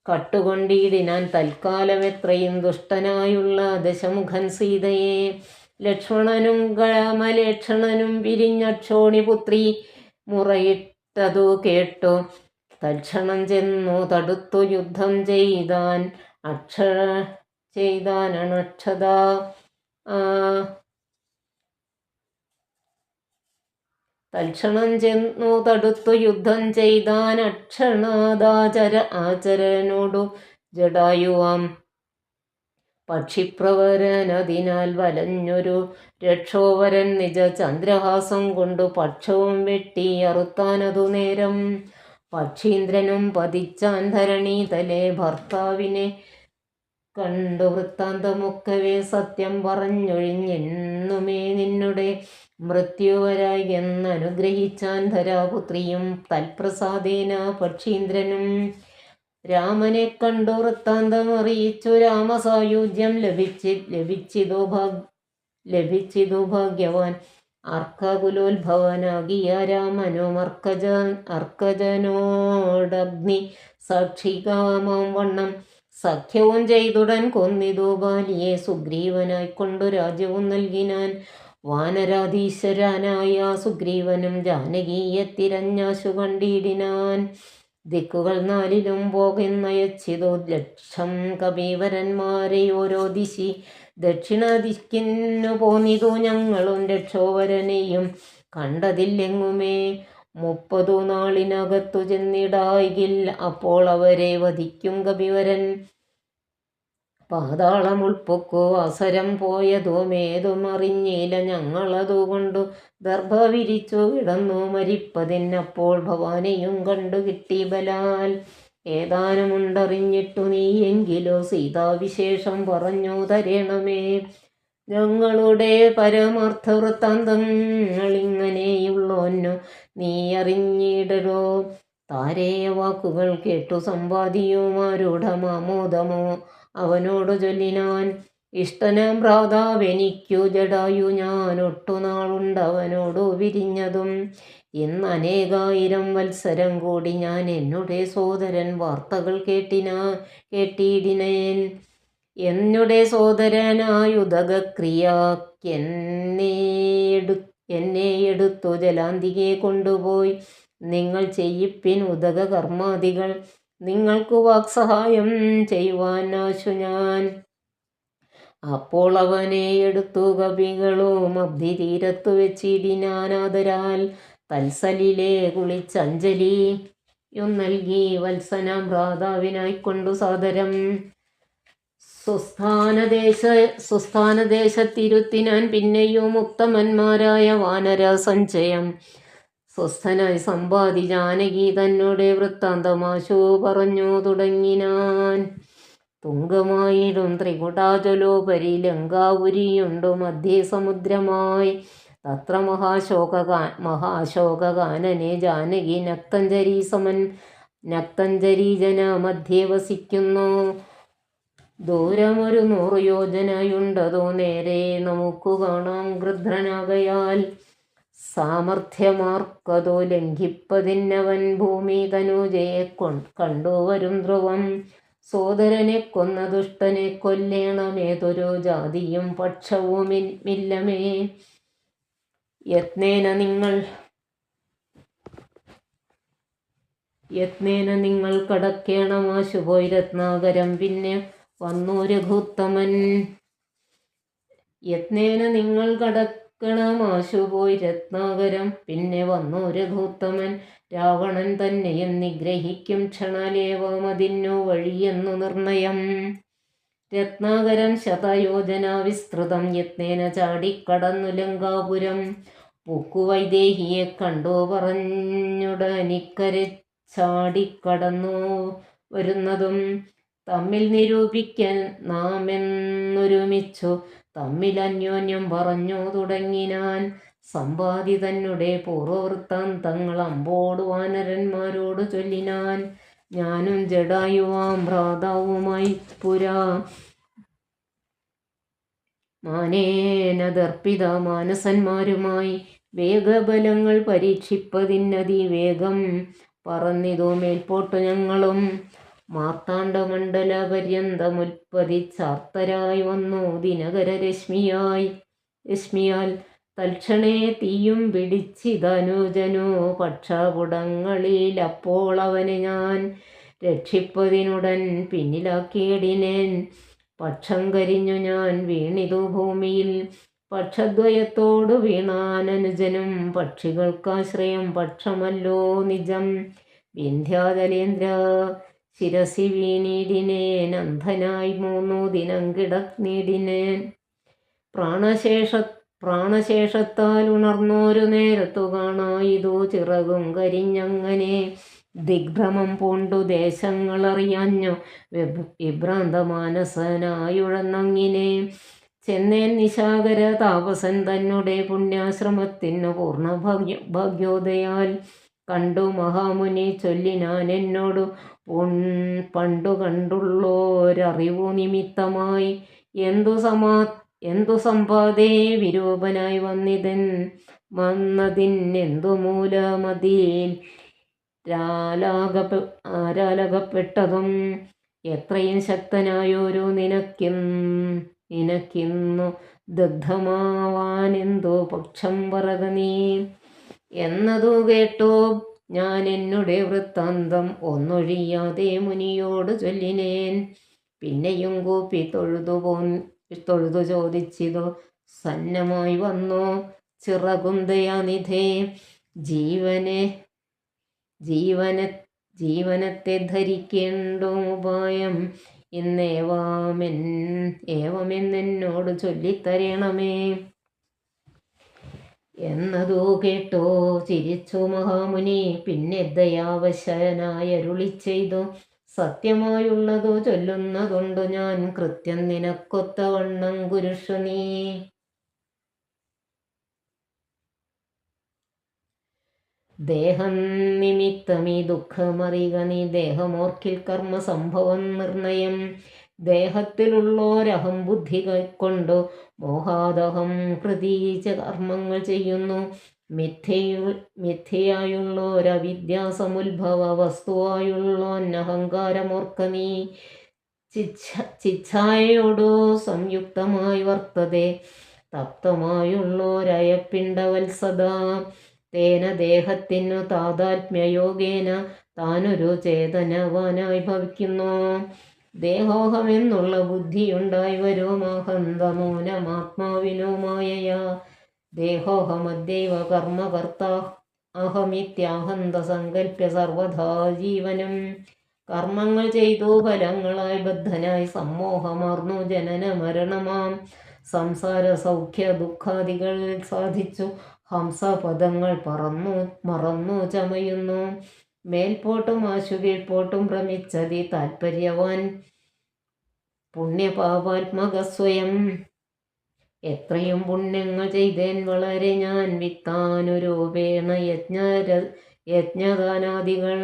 കട്ടുകൊണ്ടിടിനാൻ തൽക്കാലം എത്രയും ദുഷ്ടനായുള്ള ദശമുഖൻ സീതയെ. ലക്ഷ്മണനും രാമലേക്ഷണനും പിരിഞ്ഞക്ഷോണിപുത്രി മുറയിട്ടതു കേട്ടു തൽക്ഷണം ചെന്നു തടുത്തു യുദ്ധം ചെയ്താനക്ഷത. തൽക്ഷണം ചെന്നു തടുത്തു യുദ്ധം ആചരനോടു ജടായുവാം പക്ഷിപ്രവരനതിനാൽ വലഞ്ഞൊരു രക്ഷോവരൻ നിജ ചന്ദ്രഹാസം കൊണ്ടു പക്ഷവും വെട്ടി അറുത്താനതു നേരം. പക്ഷീന്ദ്രനും പതിച്ചാൻ ധരണീതലെ ഭർത്താവിനെ കണ്ടു വൃത്താന്തമൊക്കവേ സത്യം പറഞ്ഞൊഴിഞ്ഞെന്നുമേ നിന്നുടെ മൃത്യുവരായി എന്നനുഗ്രഹിച്ചാൻ ധരാപുത്രിയും തൽപ്രസാദേന പക്ഷീന്ദ്രനും. രാമനെ കണ്ടു വൃത്താന്തം അറിയിച്ചു രാമസായുജ്യം ലഭിച്ചിതു ഭാഗ്യവാൻ. അർക്കകുലോത്ഭവനാകിയ രാമനും അർക്കജനോടഗ്നി സാക്ഷികാമാം വണ്ണം സഖ്യവും ചെയ്തുടൻ കൊന്നിതു ബാലിയെ സുഗ്രീവനായിക്കൊണ്ടു രാജ്യവും നൽകിനാൻ. വാനരാധീശ്വരനായ സുഗ്രീവനും ജാനകിയെ തിരഞ്ഞാശു കണ്ടിടിനാൻ. ദിക്കുകൾ നാലിലും പോകുന്നയച്ചിതോ ലക്ഷം കപീവരന്മാരെ ഓരോ ദിശി. ദക്ഷിണ ദിക്കിന്നു പോന്നിതു ഞങ്ങളും രക്ഷോവരനെയും കണ്ടതില്ലെങ്ങുമേ. 30 നാളിനകത്തു ചെന്നിടായിൽ അപ്പോൾ അവരെ വധിക്കും കപിവരൻ. പാതാളം ഉൾപ്പൊക്കു അവസരം പോയതുമേതും അറിഞ്ഞില്ല ഞങ്ങളതുകൊണ്ടു ദർഭ വിരിച്ചു കിടന്നു മരിപ്പതിനപ്പോൾ ഭവാനെയും കണ്ടു കിട്ടി ബലാൽ. ഏതാനുമുണ്ടറിഞ്ഞിട്ടു നീയെങ്കിലോ സീതാവിശേഷം പറഞ്ഞു തരണമേ. ഞങ്ങളുടെ പരമാർത്ഥ വൃത്താന്തങ്ങളിങ്ങനെയുള്ളോന്നു നീ അറിഞ്ഞിടരോ. താരേയ വാക്കുകൾ കേട്ടു സമ്പാദിയുമാരൂഢമാമോദമോ അവനോടു ചൊല്ലിനാൻ. ഇഷ്ടനാം ഭ്രാതാവെനിക്കു ജടായു ഞാൻ ഒട്ടുനാളുണ്ടവനോടു പിരിഞ്ഞതും. ഇന്ന് 1000 വത്സരം കൂടി ഞാൻ എന്നുടെ സോദരൻ വാർത്തകൾ കേട്ടിടിനേൻ. എന്നുടെ സോദരനായുദകക്രിയക്കെന്നെ എടുത്തു ജലാന്തികെ കൊണ്ടുപോയി നിങ്ങൾ ചെയ്യിപ്പിൻ ഉദക കർമാദികൾ. നിങ്ങൾക്കു വാക്സഹായം ചെയ്യുവാൻ ആശു ഞാൻ. അപ്പോൾ അവനെ എടുത്തു കവികളും അബ്ധിതീരത്തു വെച്ചിടിനാനാദരാൽ. തൽസലിലെ കുളിച്ചഞ്ജലിയും നൽകി വത്സനാം ഭ്രാതാവിനായിക്കൊണ്ടു സാദരം. സുസ്ഥാനദേശത്തിരുത്തിനാൻ പിന്നെയും ഉത്തമന്മാരായ വാനര സഞ്ചയം. സ്വസ്ഥനായി സമ്പാദി ജാനകി തന്നോടെ വൃത്താന്തമാശു പറഞ്ഞു തുടങ്ങിനാൻ. തുങ്കമായിടും ത്രികുടാചലോപരി ലങ്കാപുരിയുണ്ടു മധ്യേ സമുദ്രമായി. തത്ര മഹാശോകകാനനെ ജാനകി നക്തഞ്ജരീജന മധ്യേ വസിക്കുന്നു. ദൂരമൊരു 100 യോജനയുണ്ടതോ നേരെ നമുക്കു കാണാം ഗൃധ്രനാകയാൽ. സാമർഥ്യമാർക്കതോ ലംഘിപ്പതിന്നവൻ ഭൂമി തനുജയെ കണ്ടുവരും ധ്രുവം. സോദരനെ കൊന്ന ദുഷ്ടനെ കൊല്ലേണമേതൊരു ജാതിയും പക്ഷവുമില്ലമേ. യത്നേന നിങ്ങൾ കടക്കേണമാശുപോയി രത്നാകരം. പിന്നെ വന്നു രഘുത്തമൻ. യത്നേന നിങ്ങൾ കടക്കണമാശുപോയി രത്നാകരം. പിന്നെ വന്നു രഘുത്തമൻ. രാവണൻ തന്നെയും നിഗ്രഹിക്കും ക്ഷണാലേവമതിന്നു വഴിയെന്നു നിർണയം. രത്നാകരം ശതയോജന വിസ്തൃതം. യത്നേന ചാടിക്കടന്നു ലങ്കാപുരം. പൂക്കുവൈദേഹിയെ കണ്ടു പറഞ്ഞുടനിക്കരെ ചാടിക്കടന്നു വരുന്നതും. തമ്മിൽ നിരൂപിക്കാൻ നാമെന്നൊരുമിച്ചു തമ്മിൽ അന്യോന്യം പറഞ്ഞു തുടങ്ങിനാൻ. സമ്പാദി തന്നെ പൂർവവൃത്താന്തങ്ങൾ അമ്പോടു വാനരന്മാരോട് ചൊല്ലിനാൻ. ഞാനും ജടായുവാം ഭ്രാതാവുമായി പുരാ മാനേനദർപ്പിത മാനസന്മാരുമായി വേഗബലങ്ങൾ പരീക്ഷിപ്പതിനതിവേഗം പറന്നിതു മേൽപോട്ടു ഞങ്ങളും. മാർത്താണ്ഡമണ്ഡല പര്യന്തമുൽപ്പതിച്ചാർത്തരായി വന്നു ദിനകര രശ്മിയാൽ. തൽക്ഷണേ തീയും പിടിച്ചിതനുജനു പക്ഷപുടങ്ങളിൽ. അപ്പോൾ അവനെ ഞാൻ രക്ഷിപ്പതിനുടൻ പിന്നിലാക്കിയിടിനേൻ. പക്ഷം കരിഞ്ഞു ഞാൻ വീണിതു ഭൂമിയിൽ. പക്ഷദ്വയത്തോടു വീണാനനുജനും. പക്ഷികൾക്കാശ്രയം പക്ഷമല്ലോ നിജം. വിന്ധ്യാചലേന്ദ്ര ശിരസി വീണിടിനേൻ. അന്ധനായി 3 ദിനം കിടന്നിടിനേൻ. പ്രാണശേഷത്താൽ ഉണർന്നോരു നേരത്തു കാണായിതു ചിറകും കരിഞ്ഞങ്ങനെ. ദിഗ്ഭ്രമം പൂണ്ടു ദേശങ്ങളറിയാഞ്ഞു വിഭ്രാന്തമാനസനായുഴന്നങ്ങിനെ. ചെന്നേൻ നിശാകര താപസൻ തന്നെ പുണ്യാശ്രമത്തിനു പൂർണ്ണ ഭാഗ്യോദയാൽ. കണ്ടു മഹാമുനി ചൊല്ലിനാൻ എന്നോടു പണ്ടു കണ്ടുള്ളോരറിവു നിമിത്തമായി. എന്തു സമ്പാദേ വിരൂപനായി വന്നതിനെന്തു മൂലമതിൽ ആരാലകപ്പെട്ടതും. എത്രയും ശക്തനായൊരു നിനക്കിന്നു ദഗ്ധമാവാനെന്തു പക്ഷം പറക നീ. എന്നതു കേട്ടോ ഞാൻ എന്നുടെ വൃത്താന്തം ഒന്നൊഴിയാതെ മുനിയോട് ചൊല്ലിനേൻ. പിന്നെയും കൂപ്പി തൊഴുതു ചോദിച്ചിതു സന്നമായി വന്നു ചിറകും ദയാനിധേ. ജീവനത്തെ ധരിക്കേണ്ടുമുപായം ഏവമെന്നോട് ചൊല്ലിത്തരണമേ. എന്നതു കേട്ടോ ചിരിച്ചു മഹാമുനി. പിന്നെ ദയാവശനായരുളി ചെയ്തു സത്യമായുള്ളതു ചൊല്ലുന്നതുണ്ടു ഞാൻ. കൃത്യം നിനക്കൊത്തവണ്ണം കുരുഷു നീ. ദേഹം നിമിത്തമീ ദുഃഖമറിക നീ. ദേഹമോർക്കിൽ കർമ്മസംഭവം നിർണയം. ദേഹത്തിലുള്ളോരഹം ബുദ്ധി കൈക്കൊണ്ടു മോഹാദഹം പ്രതീച കർമ്മങ്ങൾ ചെയ്യുന്നു. മിഥ്യയായുള്ളോരവിദ്യാസമുദ്ഭവ വസ്തുവായുള്ളോന്നഹങ്കാരമോർക്ക നീ. ചിച്ഛായയോടു സംയുക്തമായി വർത്തതെ തപ്തമായുള്ളോരയപ്പിണ്ടവത്സദാ. തേന ദേഹത്തിനു താതാത്മ്യയോഗേന താനൊരു ചേതനവാനായി ഭവിക്കുന്നു. ദേഹോഹമെന്നുള്ള ബുദ്ധിയുണ്ടായി വരും അഹന്തമൂലമാത്മാവിനു മായയാ. ദേഹോഹമദ്യൈവ കർമ്മകർത്ത അഹമിത്യാഹന്ത സങ്കല്പ്യ സർവഥാ ജീവനും. കർമ്മങ്ങൾ ചെയ്തു ഫലങ്ങളായി ബദ്ധനായി സമ്മോഹമാർന്നു ജനന മരണമാം സംസാര സൗഖ്യ ദുഃഖാദികൾ സാധിച്ചു ഹംസപദങ്ങൾ മറന്നു ചമയുന്നു. മേൽപോട്ടും ആശു കീഴ്പോട്ടും ഭ്രമിച്ചതി താൽപര്യവാൻ പുണ്യപാപാത്മക സ്വയം. എത്രയും പുണ്യങ്ങൾ ചെയ്തേൻ വളരെ ഞാൻ വിത്താനുരൂപേണ യജ്ഞദാനാദികൾ.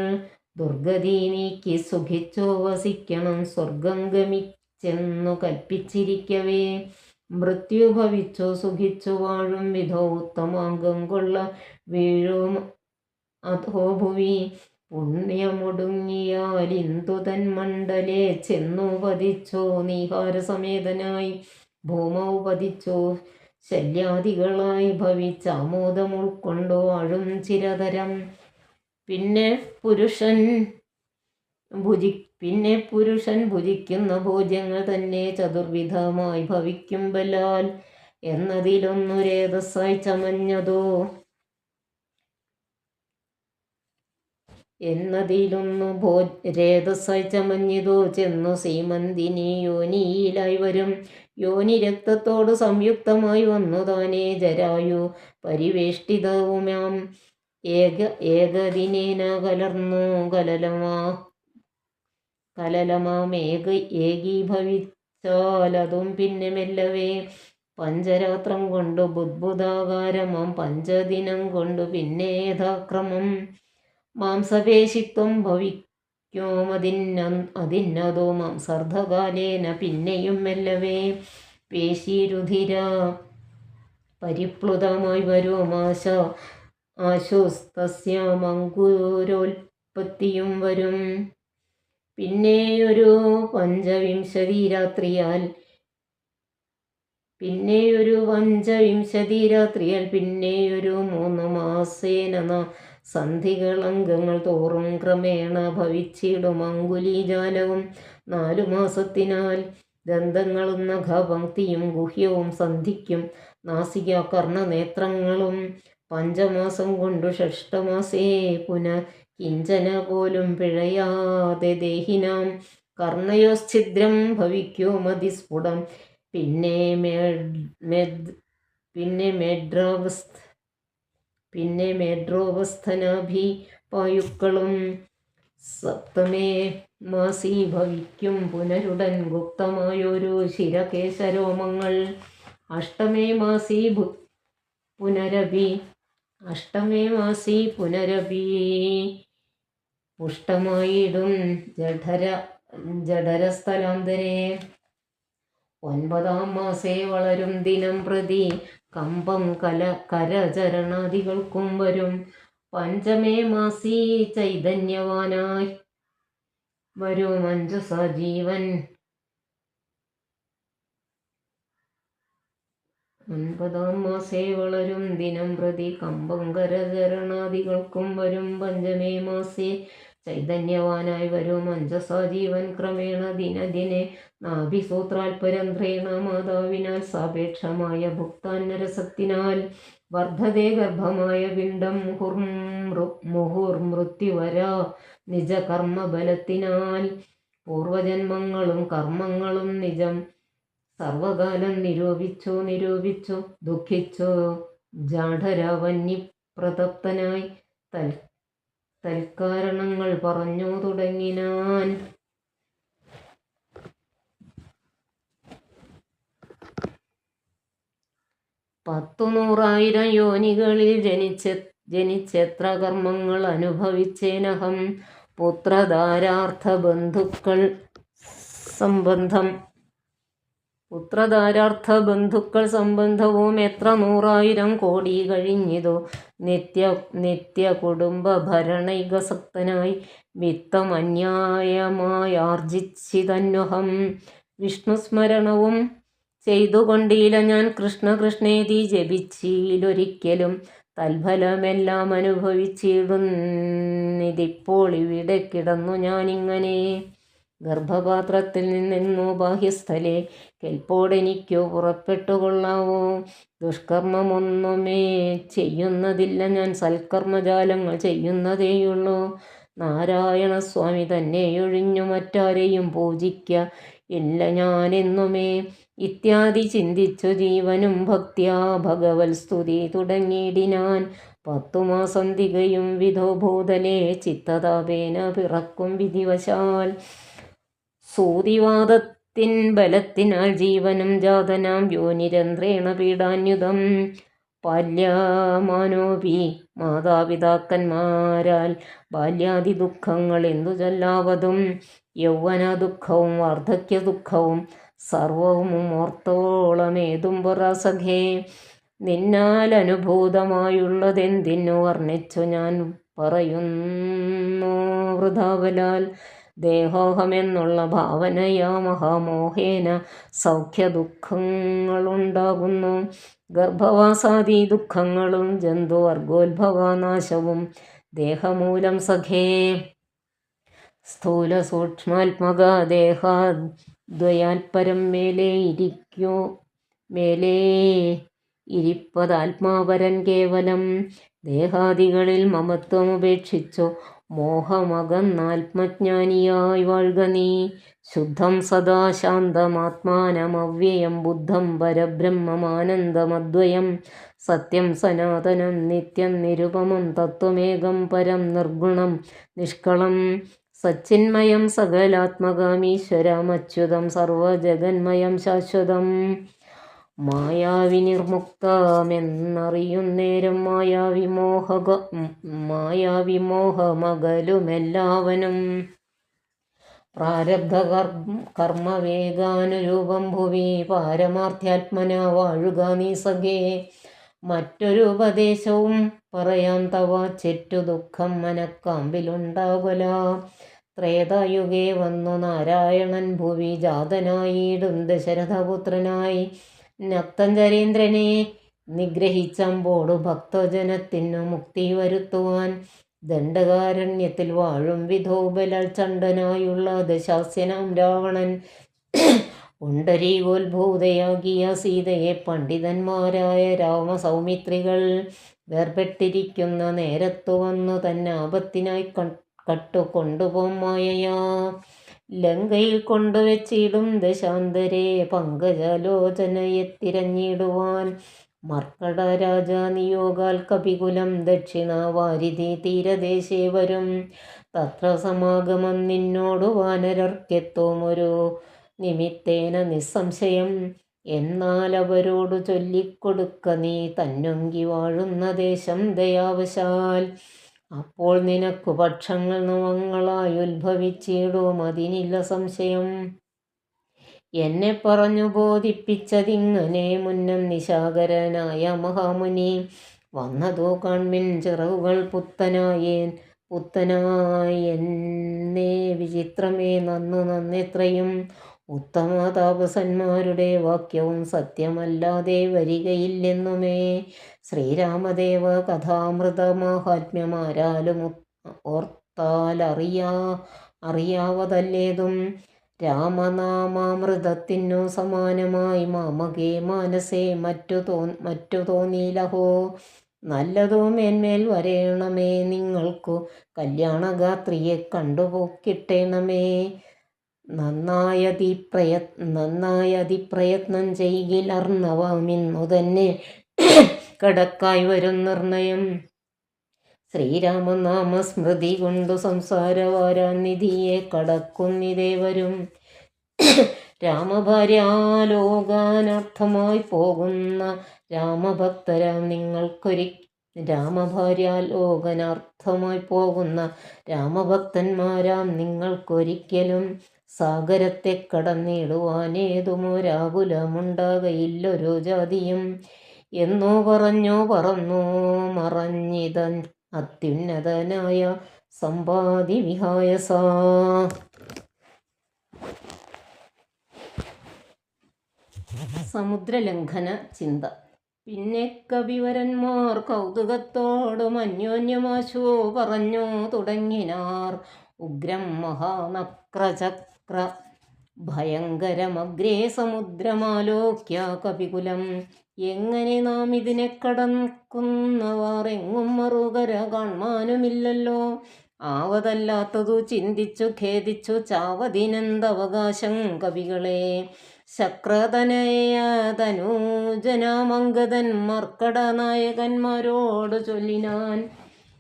ദുർഗതി നീക്കി സുഖിച്ചോ വസിക്കണം സ്വർഗം ഗമിച്ചെന്നു കൽപ്പിച്ചിരിക്കവേ. മൃത്യു ഭവിച്ചോ സുഖിച്ചു വാഴും വിധോ ഉത്തമാംഗം കൊള്ള വീഴും അധോ ഭുവി. പുണ്യമൊടുങ്ങിയാൽ ഇന്ദു തന്മണ്ഡലേ ചെന്നു പതിച്ചോ നീഹാരസമേതനായി ഭൂമൗ പതിച്ചോ. ശല്യാദികളായി ഭവിച്ചാമോദം ഉൾക്കൊണ്ടോ വാഴും ചിരതരം. പിന്നെ പുരുഷൻ ഭുജിക്കുന്ന ഭോജ്യങ്ങൾ തന്നെ ചതുർവിധമായി ഭവിക്കും ബലാൽ. എന്നതിലൊന്നു രേതസ്സായി ചമഞ്ഞതോ രേതസ്സായി ചമഞ്ഞതോ ചെന്നു സീമന്തിനി യോനിയിലായി വരും. യോനി രക്തത്തോട് സംയുക്തമായി വന്നു താനേ ജരായു പരിവേഷ്ടിതവുമാം ഏകദിനേന കലർന്നു കലലമാം ഏകീഭവിച്ചാലതും പിന്നെ മെല്ലവേ. പഞ്ചരാത്രം കൊണ്ടു ബുദ്ബുദാകാരമാം പഞ്ചദിനം കൊണ്ടു പിന്നെ യഥാക്രമം മാംസപേശിത്വം ഭവിക്കോമതിന്നതോ മാംസാർദ്ധകാലേന പിന്നെയും മെല്ലവേ. പേശിരുധിര പരിപ്ലുതമായി വരും ആശുസ്തസ്യാമങ്കുരോൽപത്തിയും വരും. പിന്നെയൊരു പഞ്ചവിംശതി രാത്രിയാൽ പിന്നെയൊരു 3 മാസേന സന്ധികളംഗങ്ങൾ തോറും ക്രമേണ ഭവിച്ചിടും അങ്കുലീജാലവും. 4 മാസത്തിനാൽ ദന്തങ്ങളും നഖപംക്തിയും ഗുഹ്യവും സന്ധിക്കും നാസിക കർണനേത്രങ്ങളും. 5 മാസം കൊണ്ടു ഷഷ്ടമാസേ കിഞ്ചന പോലും പിഴയാതെ ദേഹിനാം കർണയോശ്ഛിദ്രം ഭവിക്കോ മതിസ്ഫുടം. പിന്നെ മേഡ്രോവസ്ഥനാഭി പായുക്കളും. 7 മാസി ഭവിക്കും പുനരുടൻ ഗുപ്തമായൊരു ശിരകേശരോമങ്ങൾ. 8 മാസി പുനരപി പുഷ്ടമായിടും ജഠരസ്ഥലാന്തരേ. 9 മാസേ വളരും ദിനം പ്രതി കമ്പം കരചരണാദികൾക്കും വരും. 5 മാസി ചൈതന്യവാനായി വരും മഞ്ജുസജീവൻ. 9 മാസേ വളരും ദിനം പ്രതി കമ്പം കരചരണാദികൾക്കും വരും. 5 മാസേ ചൈതന്യവാനായി വരും മഞ്ജസാജീവൻ. ക്രമേണ ദിനദിനെ നാഭിസൂത്രാൽപരന്ധ്രേണ മാതാവിനാൽ സാപേക്ഷമായ ഭുക്താന്നരസത്തിനാൽ വർദ്ധതേ ഗർഭമായ പിണ്ഡം. മുഹുർമൃത്യുവരാ നിജകർമ്മബലത്തിനാൽ പൂർവജന്മങ്ങളും കർമ്മങ്ങളും നിജം സർവകാലം നിരൂപിച്ചു ദുഃഖിച്ചു ജാഠരാവന്യപ്രതപ്തനായി തൽക്കാരണങ്ങൾ പറഞ്ഞു തുടങ്ങിനാൻ. 100,000 യോനികളിൽ ജനിച്ചെത്ര കർമ്മങ്ങൾ അനുഭവിച്ചേനഹം. പുത്രധാരാർത്ഥ ബന്ധുക്കൾ സംബന്ധവും എത്ര 100,000 കോടി കഴിഞ്ഞിതു. നിത്യ കുടുംബ ഭരണൈകസക്തനായി വിത്തം അന്യായമായാർജിച്ചിതന്വഹം. വിഷ്ണുസ്മരണവും ചെയ്തുകൊണ്ടില്ല ഞാൻ കൃഷ്ണേതി ജപിച്ചിലൊരിക്കലും. തൽഫലമെല്ലാം അനുഭവിച്ചിടുന്നിതിപ്പോൾ ഇവിടെ കിടന്നു ഞാനിങ്ങനെ. ഗർഭപാത്രത്തിൽ നിന്നെന്നോ ബാഹ്യസ്ഥലെ കെൽപ്പോടെനിക്കോ പുറപ്പെട്ടുകൊള്ളാവോ. ദുഷ്കർമ്മമൊന്നുമേ ചെയ്യുന്നതില്ല ഞാൻ, സൽക്കർമ്മജാലങ്ങൾ ചെയ്യുന്നതേയുള്ളൂ. നാരായണസ്വാമി തന്നെയൊഴിഞ്ഞു മറ്റാരെയും പൂജിക്ക ഇല്ല ഞാനെന്നുമേ. ഇത്യാദി ചിന്തിച്ചു ജീവനും ഭക്ത്യാ ഭഗവത് സ്തുതി തുടങ്ങിയിടിനാൻ. 10 മാസം തികയും വിധോ ഭൂതലേ ചിത്തതാപേന പിറക്കും വിധിവശാൽ. സൂതിവാദത്തിൻ ബലത്തിനാൽ ജീവനും ജാതനാം യോനിരന്ത്രേണ പീഡാന്യുതം. പാല്യമാനോപി മാതാപിതാക്കന്മാരാൽ ബാല്യാദി ദുഃഖങ്ങൾ എന്തു ചൊല്ലാവതും. യൗവന ദുഃഖവും വാർദ്ധക്യ ദുഃഖവും സർവവും ഓർത്തോളമേതും പൊറാസഖേ. നിന്നാൽ അനുഭൂതമായുള്ളതെന്തിനു വർണ്ണിച്ചു ഞാൻ പറയുന്നു വൃഥാബലാൽ. ദേഹോഹമെന്നുള്ള ഭാവനയാ മഹാമോഹേന സൗഖ്യ ദുഃഖങ്ങളുണ്ടാകുന്നു. ഗർഭവാസാദി ദുഃഖങ്ങളും ജന്തുവർഗോത്ഭവനാശവും ദേഹമൂലം സഖേ. സ്ഥൂല സൂക്ഷ്മാത്മക ദേഹാദ്വയാൽപരം മേലേ ഇരിപ്പതാത്മാപരൻ കേവലം. ദേഹാദികളിൽ മമത്വമുപേക്ഷിച്ചു മോഹമകന്നാത്മജ്ഞാനിയായി വാഴുക നീ. ശുദ്ധം സദാ ശാന്തമാത്മാനമവ്യയം ബുദ്ധം പരബ്രഹ്മമാനന്ദമദ്വയം. സത്യം സനാതനം നിത്യം നിരുപമം തത്വമേകം പരം നിർഗുണം നിഷ്കളം. സച്ചിന്മയം സകലാത്മകമീശ്വരമച്യുതം സർവജഗന്മയം ശാശ്വതം. മായാവിനിർമുക്തമെന്നറിയുന്നേരം മായാവിമോഹമകലുമെല്ലാവനും. പ്രാരബ്ധ കർമ്മവേഗാനുരൂപം ഭുവി പാരമാർത്ഥാത്മന വാഴുക നീ സഖേ. മറ്റൊരു ഉപദേശവും പറയാം തവ ചെറ്റു ദുഃഖം മനക്കാമ്പിലുണ്ടാകുല. ത്രേതായുഗേ വന്നു നാരായണൻ ഭുവി ജാതനായിടും ദശരഥപുത്രനായി. നക്തഞ്ചരേന്ദ്രനെ നിഗ്രഹിച്ചമ്പോടു ഭക്തജനത്തിനു മുക്തി വരുത്തുവാൻ. ദണ്ഡകാരണ്യത്തിൽ വാഴും വിധോ ബലാൽ ചണ്ഡനായുള്ള ദശാസ്യനാം രാവണൻ. പുണ്ടരീകോത്ഭൂതയാകിയ സീതയെ പണ്ഡിതന്മാരായ രാമസൗമിത്രികൾ വേർപെട്ടിരിക്കുന്ന നേരത്തു വന്നു തന്നാപത്തിനായി കട്ടുകൊണ്ടുപോം മായയാ. ലങ്കയിൽ കൊണ്ടുവച്ചിടും ദശാന്തരെ പങ്കജലോചനയെ തിരഞ്ഞിടുവാൻ. മർക്കടരാജ നിയോഗാൽ കപികുലം ദക്ഷിണവാരിധി തീരദേശേ വരും. തത്ര സമാഗമം നിന്നോടു വാനരർക്കെത്തും ഒരു നിമിത്തേന നിസ്സംശയം. എന്നാൽ അവരോടു ചൊല്ലിക്കൊടുക്ക നീ തന്നൊങ്കി വാഴുന്ന ദേശം ദയാവശാൽ. അപ്പോൾ നിനക്കു പക്ഷങ്ങൾ നവങ്ങളായി ഉത്ഭവിച്ചിടും അതിനില്ല സംശയം. എന്നെ പറഞ്ഞു ബോധിപ്പിച്ചതിങ്ങനെ മുന്നം നിശാകരനായ മഹാമുനി. വന്നതോ കാൺമിൻ ചിറകുകൾ പുത്തനായെന്നേ വിചിത്രമേ നന്നെത്രയും. ഉത്തമ താപസന്മാരുടെ വാക്യവും സത്യമല്ലാതെ വരികയില്ലെന്നുമേ. ശ്രീരാമദേവ കഥാമൃത മാഹാത്മ്യമാരാലും അറിയാവതല്ലേതും. രാമനാമാമൃതത്തിനു സമാനമായി മാമകേ മാനസേ മറ്റു തോന്നിലഹോ. നല്ലതോ മേന്മേൽ വരേണമേ നിങ്ങൾക്കു കല്യാണഗാത്രിയെ കണ്ടുപോക്കിട്ടേണമേ. നന്നായതിപ്രയത്നം ചെയ്യിൽ അർണവമിന്നു തന്നെ കടക്കായി വരും നിർണയം. ശ്രീരാമനാമസ്മൃതി കൊണ്ടു സംസാരവാരാനിധിയെ കടക്കുന്നിതേവരും. രാമഭാര്യാലോകാനർത്ഥമായി പോകുന്ന രാമഭക്തന്മാരാം നിങ്ങൾക്കൊരിക്കലും സാഗരത്തെ കടന്നിടുവാനേതുമൊരാകുലമുണ്ടാകയില്ലൊരു ജാതിയും. എന്നോ പറന്നു മറഞ്ഞിതൻ അത്യുന്നതനായ സമ്പാദി വിഹായസ. സമുദ്രലംഘന ചിന്ത. പിന്നെ കവിവരന്മാർ കൗതുകത്തോടും അന്യോന്യമാശു പറഞ്ഞു തുടങ്ങിനാർ. ഉഗ്രം മഹാനക്രചക്ര ഭയങ്കരമഗ്രേ സമുദ്രമാലോക്യ കപികുലം. എങ്ങനെ നാം ഇതിനെ കടക്കുന്നവർ എങ്ങും മറുകര കാൺമാനുമില്ലല്ലോ. ആവതല്ലാത്തതു ചിന്തിച്ചു ഖേദിച്ചു ചാവതിനെന്തവകാശം കവികളെ. ശക്രതനയതനൂജനാമംഗതൻ മർക്കട നായകന്മാരോട് ചൊല്ലിനാൻ.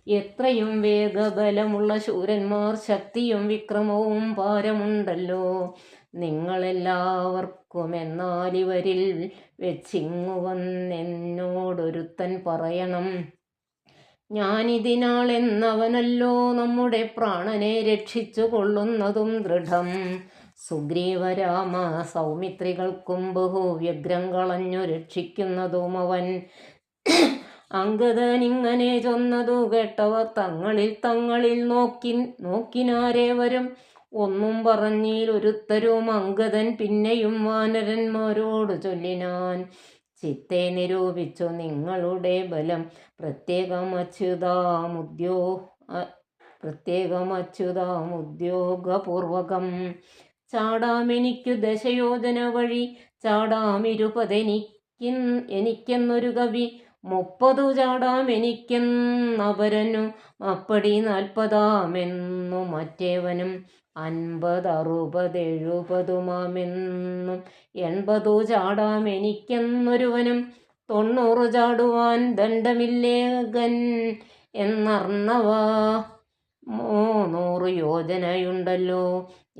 എത്രയും വേഗബലമുള്ള ശൂരന്മാർ, ശക്തിയും വിക്രമവും പാരമുണ്ടല്ലോ നിങ്ങളെല്ലാവർക്കും. എന്നാൽ ഇവരിൽ വെച്ചിങ്ങു വന്നെന്നോടൊരുത്തൻ പറയണം, ഞാനിതിനാളെന്നവനല്ലോ നമ്മുടെ പ്രാണനെ രക്ഷിച്ചു കൊള്ളുന്നതും ദൃഢം. സുഗ്രീവരാമ സൗമിത്രികൾക്കും ബഹുവ്യഗ്രം കളഞ്ഞു രക്ഷിക്കുന്നതും അവൻ. അംഗദനിങ്ങനെ ചൊന്നതു കേട്ടവർ തങ്ങളിൽ തങ്ങളിൽ നോക്കിനാരേവരും ഒന്നും പറഞ്ഞിലൊരുത്തരും. അംഗദൻ പിന്നെയും വാനരന്മാരോട് ചൊല്ലിനാൻ, ചിത്തെ നിരൂപിച്ചു നിങ്ങളുടെ ബലം പ്രത്യേകമച്യുതാമുദ്യോഗപൂർവകം. ചാടാമെനിക്കു ദശയോജന വഴി, ചാടാമിരുപതെനിക്കെന്നൊരു കവി. 30 ചാടാമെനിക്കെന്നപരനു, അപ്പടി 40 മറ്റേവനും. 50, 60, 70 80 ചാടാമെനിക്കെന്നൊരുവനും. 90 ചാടുവാൻ ദണ്ഡമില്ലേകൻ എന്നർണവ. 300 യോജനയുണ്ടല്ലോ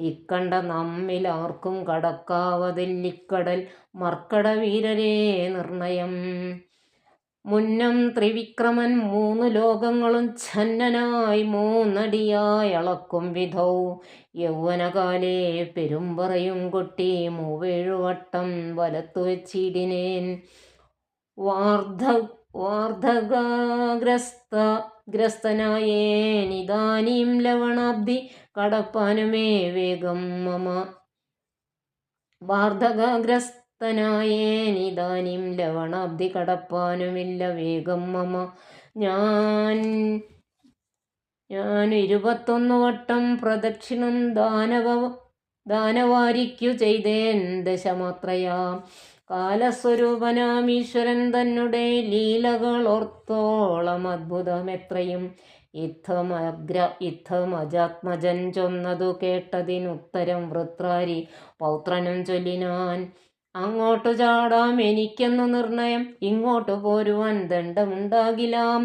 ഇക്കണ്ട നമ്മിലാർക്കും കടക്കാവതില്ലിക്കടൽ. മർക്കട വീരരേ നിർണയം. മുന്നം ത്രിവിക്രമൻ 3 ലോകങ്ങളും ഛന്നനായി 3 അടിയായി അളക്കും വിധൗ. യൗവനകാലേ പെരുമ്പറയും കൊട്ടി 7 വട്ടം വലത്തു വെച്ചിടിനേൻ. വാർധകാഗ്രസ്തനായേനിതാനീം ലവണാബ്ധി കടപ്പാനുമേ വേഗം മമ. വാർധകാഗ്രസ്തനായേനിതാനീം ലവണാബ്ധി കടപ്പാനുമില്ല വേഗം മമ. ഞാൻ 21 വട്ടം പ്രദക്ഷിണം ദാനവാരിക്കു ചെയ്തേൻ ദശമാത്രയാ. കാലസ്വരൂപനാമീശ്വരൻ തന്നെ ലീലകളോർത്തോളം അദ്ഭുതമെത്രയും. ഇത്തമജാത്മജൻ ചൊന്നതു കേട്ടതിനുത്തരം വൃത്രാരി പൗത്രനും ചൊല്ലിനാൻ, അങ്ങോട്ടു ചാടാം എനിക്കെന്നു നിർണയം, ഇങ്ങോട്ടു പോരുവാൻ ദണ്ഡമുണ്ടാകിലാം.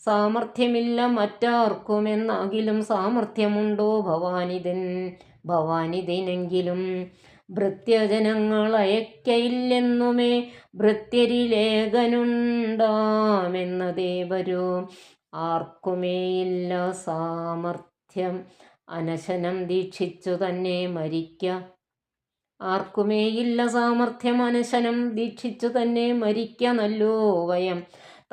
സാമർഥ്യമില്ല മറ്റാർക്കുമെന്നാകിലും സാമർഥ്യമുണ്ടോ ഭവാനിതിനെങ്കിലും. ഭൃത്യജനങ്ങൾ അയക്കയില്ലെന്നുമേ ഭൃത്യരിലേഖനുണ്ടാമെന്നതേ വരൂ. ആർക്കുമേയില്ല സാമർഥ്യം അനശനം ദീക്ഷിച്ചു തന്നെ മരിക്ക നല്ലോ വയം.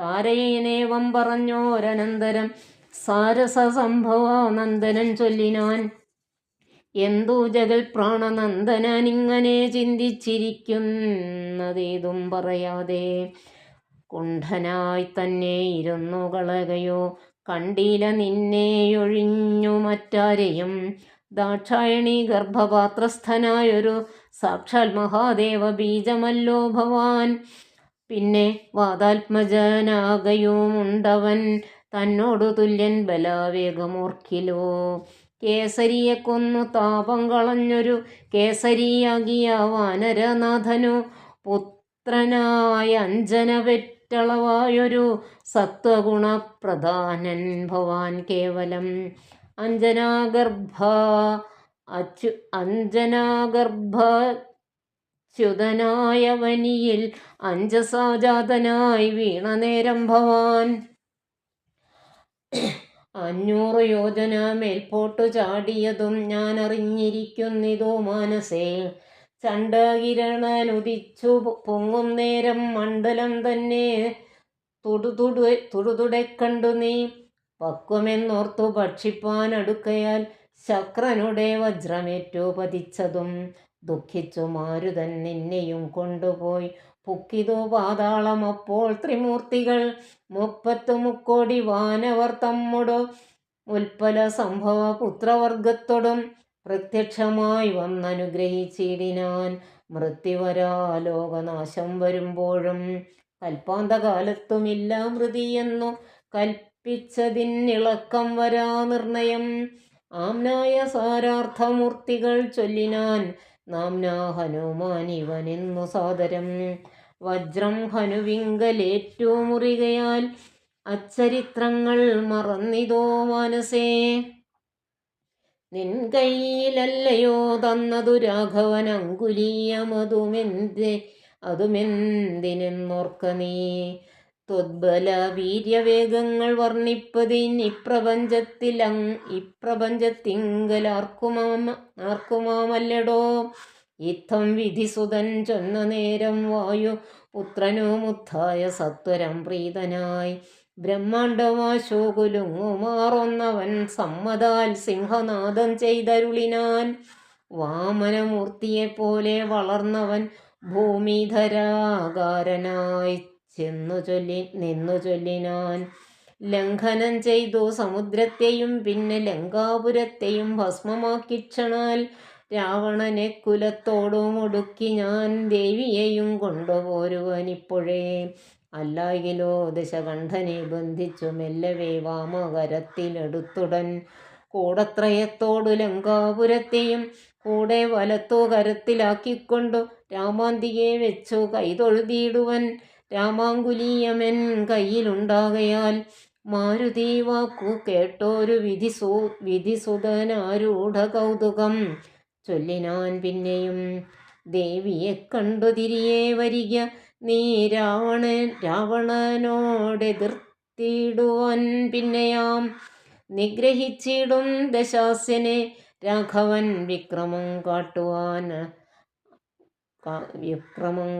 താരയേനേവം പറഞ്ഞോരനന്തരം സാരസസംഭവാനന്ദനൻ ചൊല്ലിനാൻ, എന്തു ജഗൽ പ്രാണനന്ദനനിങ്ങനെ ചിന്തിച്ചിരിക്കുന്നതേതും പറയാതെ. കുണ്ഠനായി തന്നെ ഇരുന്നു കളകയോ കണ്ടീല നിന്നെയൊഴിഞ്ഞു മറ്റാരെയും. ദാക്ഷായണി ഗർഭപാത്രസ്ഥനായൊരു സാക്ഷാൽ മഹാദേവ ബീജമല്ലോ ഭവാൻ. പിന്നെ വാതാത്മജനാകയുമുണ്ടവൻ തന്നോടു തുല്യൻ ബലാവേഗമോർക്കിലോ. കേസരിയെ കൊന്നു താപം കളഞ്ഞൊരു കേസരിയാകിയ വാനരനാഥനു പുത്രനായ അഞ്ജന പെറ്റളവായൊരു സത്വഗുണപ്രധാനൻ ഭവാൻ കേവലം. അഞ്ജനാഗർഭച്യുതനായ വനിയിൽ അഞ്ജസാജാതനായി വീണ നേരം ഭവാൻ. 500 യോജന മേൽപോട്ടു ചാടിയതും ഞാനറിഞ്ഞിരിക്കുന്നിതോ മാനസേ. ചണ്ഡകിരണനുദിച്ചു പൊങ്ങും നേരം മണ്ഡലം തന്നെ തുടുതുടെ കണ്ടു നീ. പക്വമെന്നോർത്തു ഭക്ഷിപ്പാൻ അടുക്കയാൽ ശക്രനുടെ വജ്രമേറ്റു പതിച്ചതും. ദുഃഖിച്ചു മാരുതൻ നിന്നെയും കൊണ്ടുപോയി പുക്കിതു പാതാളം. അപ്പോൾ ത്രിമൂർത്തികൾ 30 കോടി വാനവർ തമ്മൊടു ഉൽപ്പല സംഭവ പുത്രവർഗത്തോടും പ്രത്യക്ഷമായി വന്നനുഗ്രഹിച്ചിടിനാൻ. മൃത്യുവരാ ലോകനാശം വരുമ്പോഴും കൽപ്പാന്തകാലത്തുമില്ല മൃതിയെന്നു പിച്ചതിന്നിളക്കം വരാ നിർണയം. ആംനായ സാരാർത്ഥമൂർത്തികൾ ചൊല്ലിനാൻ നാംനാ ഹനുമാൻ ഇവനെന്നു സാദരം. വജ്രം ഹനുവിങ്കലേറ്റു മുറികയാൽ അച്ചരിത്രങ്ങൾ മറന്നിതോ മാനസേ. നിൻ കയ്യിലല്ലയോ തന്നതു രാഘവൻ അതുമെന്തിനെന്നോർക്ക നീ. ത്വദ്ബല വീര്യവേഗങ്ങൾ ഇപ്രപഞ്ചത്തിങ്കലാർക്കുമാമല്ലടോ. ഇത്തം വിധിസുതൻ ചൊന്ന നേരം വായു പുത്രനുമുത്ഥായ സത്വരം പ്രീതനായി. ബ്രഹ്മാണ്ടമാശോകുലുങ്ങുമാറൊന്നവൻ സമ്മതാൽ സിംഹനാദം ചെയ്തരുളിനാൻ. വാമനമൂർത്തിയെപ്പോലെ വളർന്നവൻ ഭൂമിധരാകാരനായി നിന്നു ചൊല്ലിനാൻ. ലംഘനം ചെയ്തു സമുദ്രത്തെയും പിന്നെ ലങ്കാപുരത്തെയും ഭസ്മമാക്കി ക്ഷണാൽ. രാവണനെ കുലത്തോടും ഒടുക്കി ഞാൻ ദേവിയെയും കൊണ്ടുപോരുവനിപ്പോഴേ. അല്ലായിലോ ദശകണ്ഠനെ ബന്ധിച്ചു മെല്ലവേ വാമകരത്തിലെടുത്തുടൻ. കൂടത്രയത്തോടു ലങ്കാപുരത്തെയും കൂടെ വലത്തു കരത്തിലാക്കിക്കൊണ്ടു രാമാന്തികെ വെച്ചു കൈതൊഴുതിയിടുവൻ. രാമാങ്കുലീയമെൻ കയ്യിലുണ്ടാകയാൽ മാരുതി വാക്കു കേട്ടോരു വിധിസുതനാരൂഢ കൗതുകം ചൊല്ലിനാൻ പിന്നെയും. ദേവിയെ കണ്ടു തിരികെ വരിക നീ രാവണനോടെതിർത്തിടുവാൻ പിന്നെയാം. നിഗ്രഹിച്ചിടും ദശാസ്യനെ രാഘവൻ വിക്രമം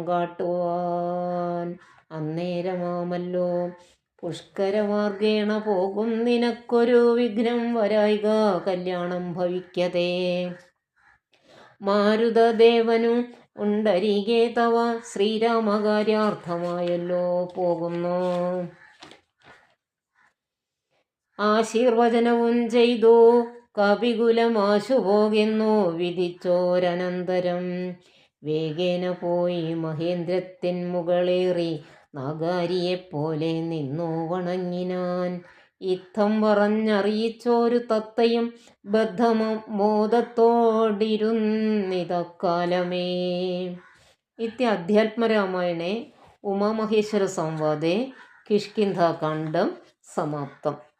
കാട്ടുവാൻ അന്നേരമാമല്ലോ. പുഷ്കരമാർഗേണ പോകും നിനക്കൊരു വിഘ്നം വരായിക കല്യാണം ഭവിക്കതേ. മാരുതദേവനു ഉണ്ടരികെ തവ ശ്രീരാമകാര്യാർത്ഥമായല്ലോ പോകുന്നു. ആശീർവചനവും ചെയ്തു കപികുലമാശുപോകുന്നു വിധിച്ചോരനന്തരം. വേഗേന പോയി മഹേന്ദ്രത്തിൻ മുകളേറി നാഗാരിയെപ്പോലെ നിന്നു വണങ്ങിനാൻ. ഇത്തം പറഞ്ഞറിയിച്ചോരു തത്തയും ബദ്ധമോദത്തോടിരുന്നിതക്കാലമേ. ഇത്യധ്യാത്മരാമായണേ ഉമാമഹേശ്വര സംവാദേ കിഷ്കിന്ധാകാണ്ഡം സമാപ്തം.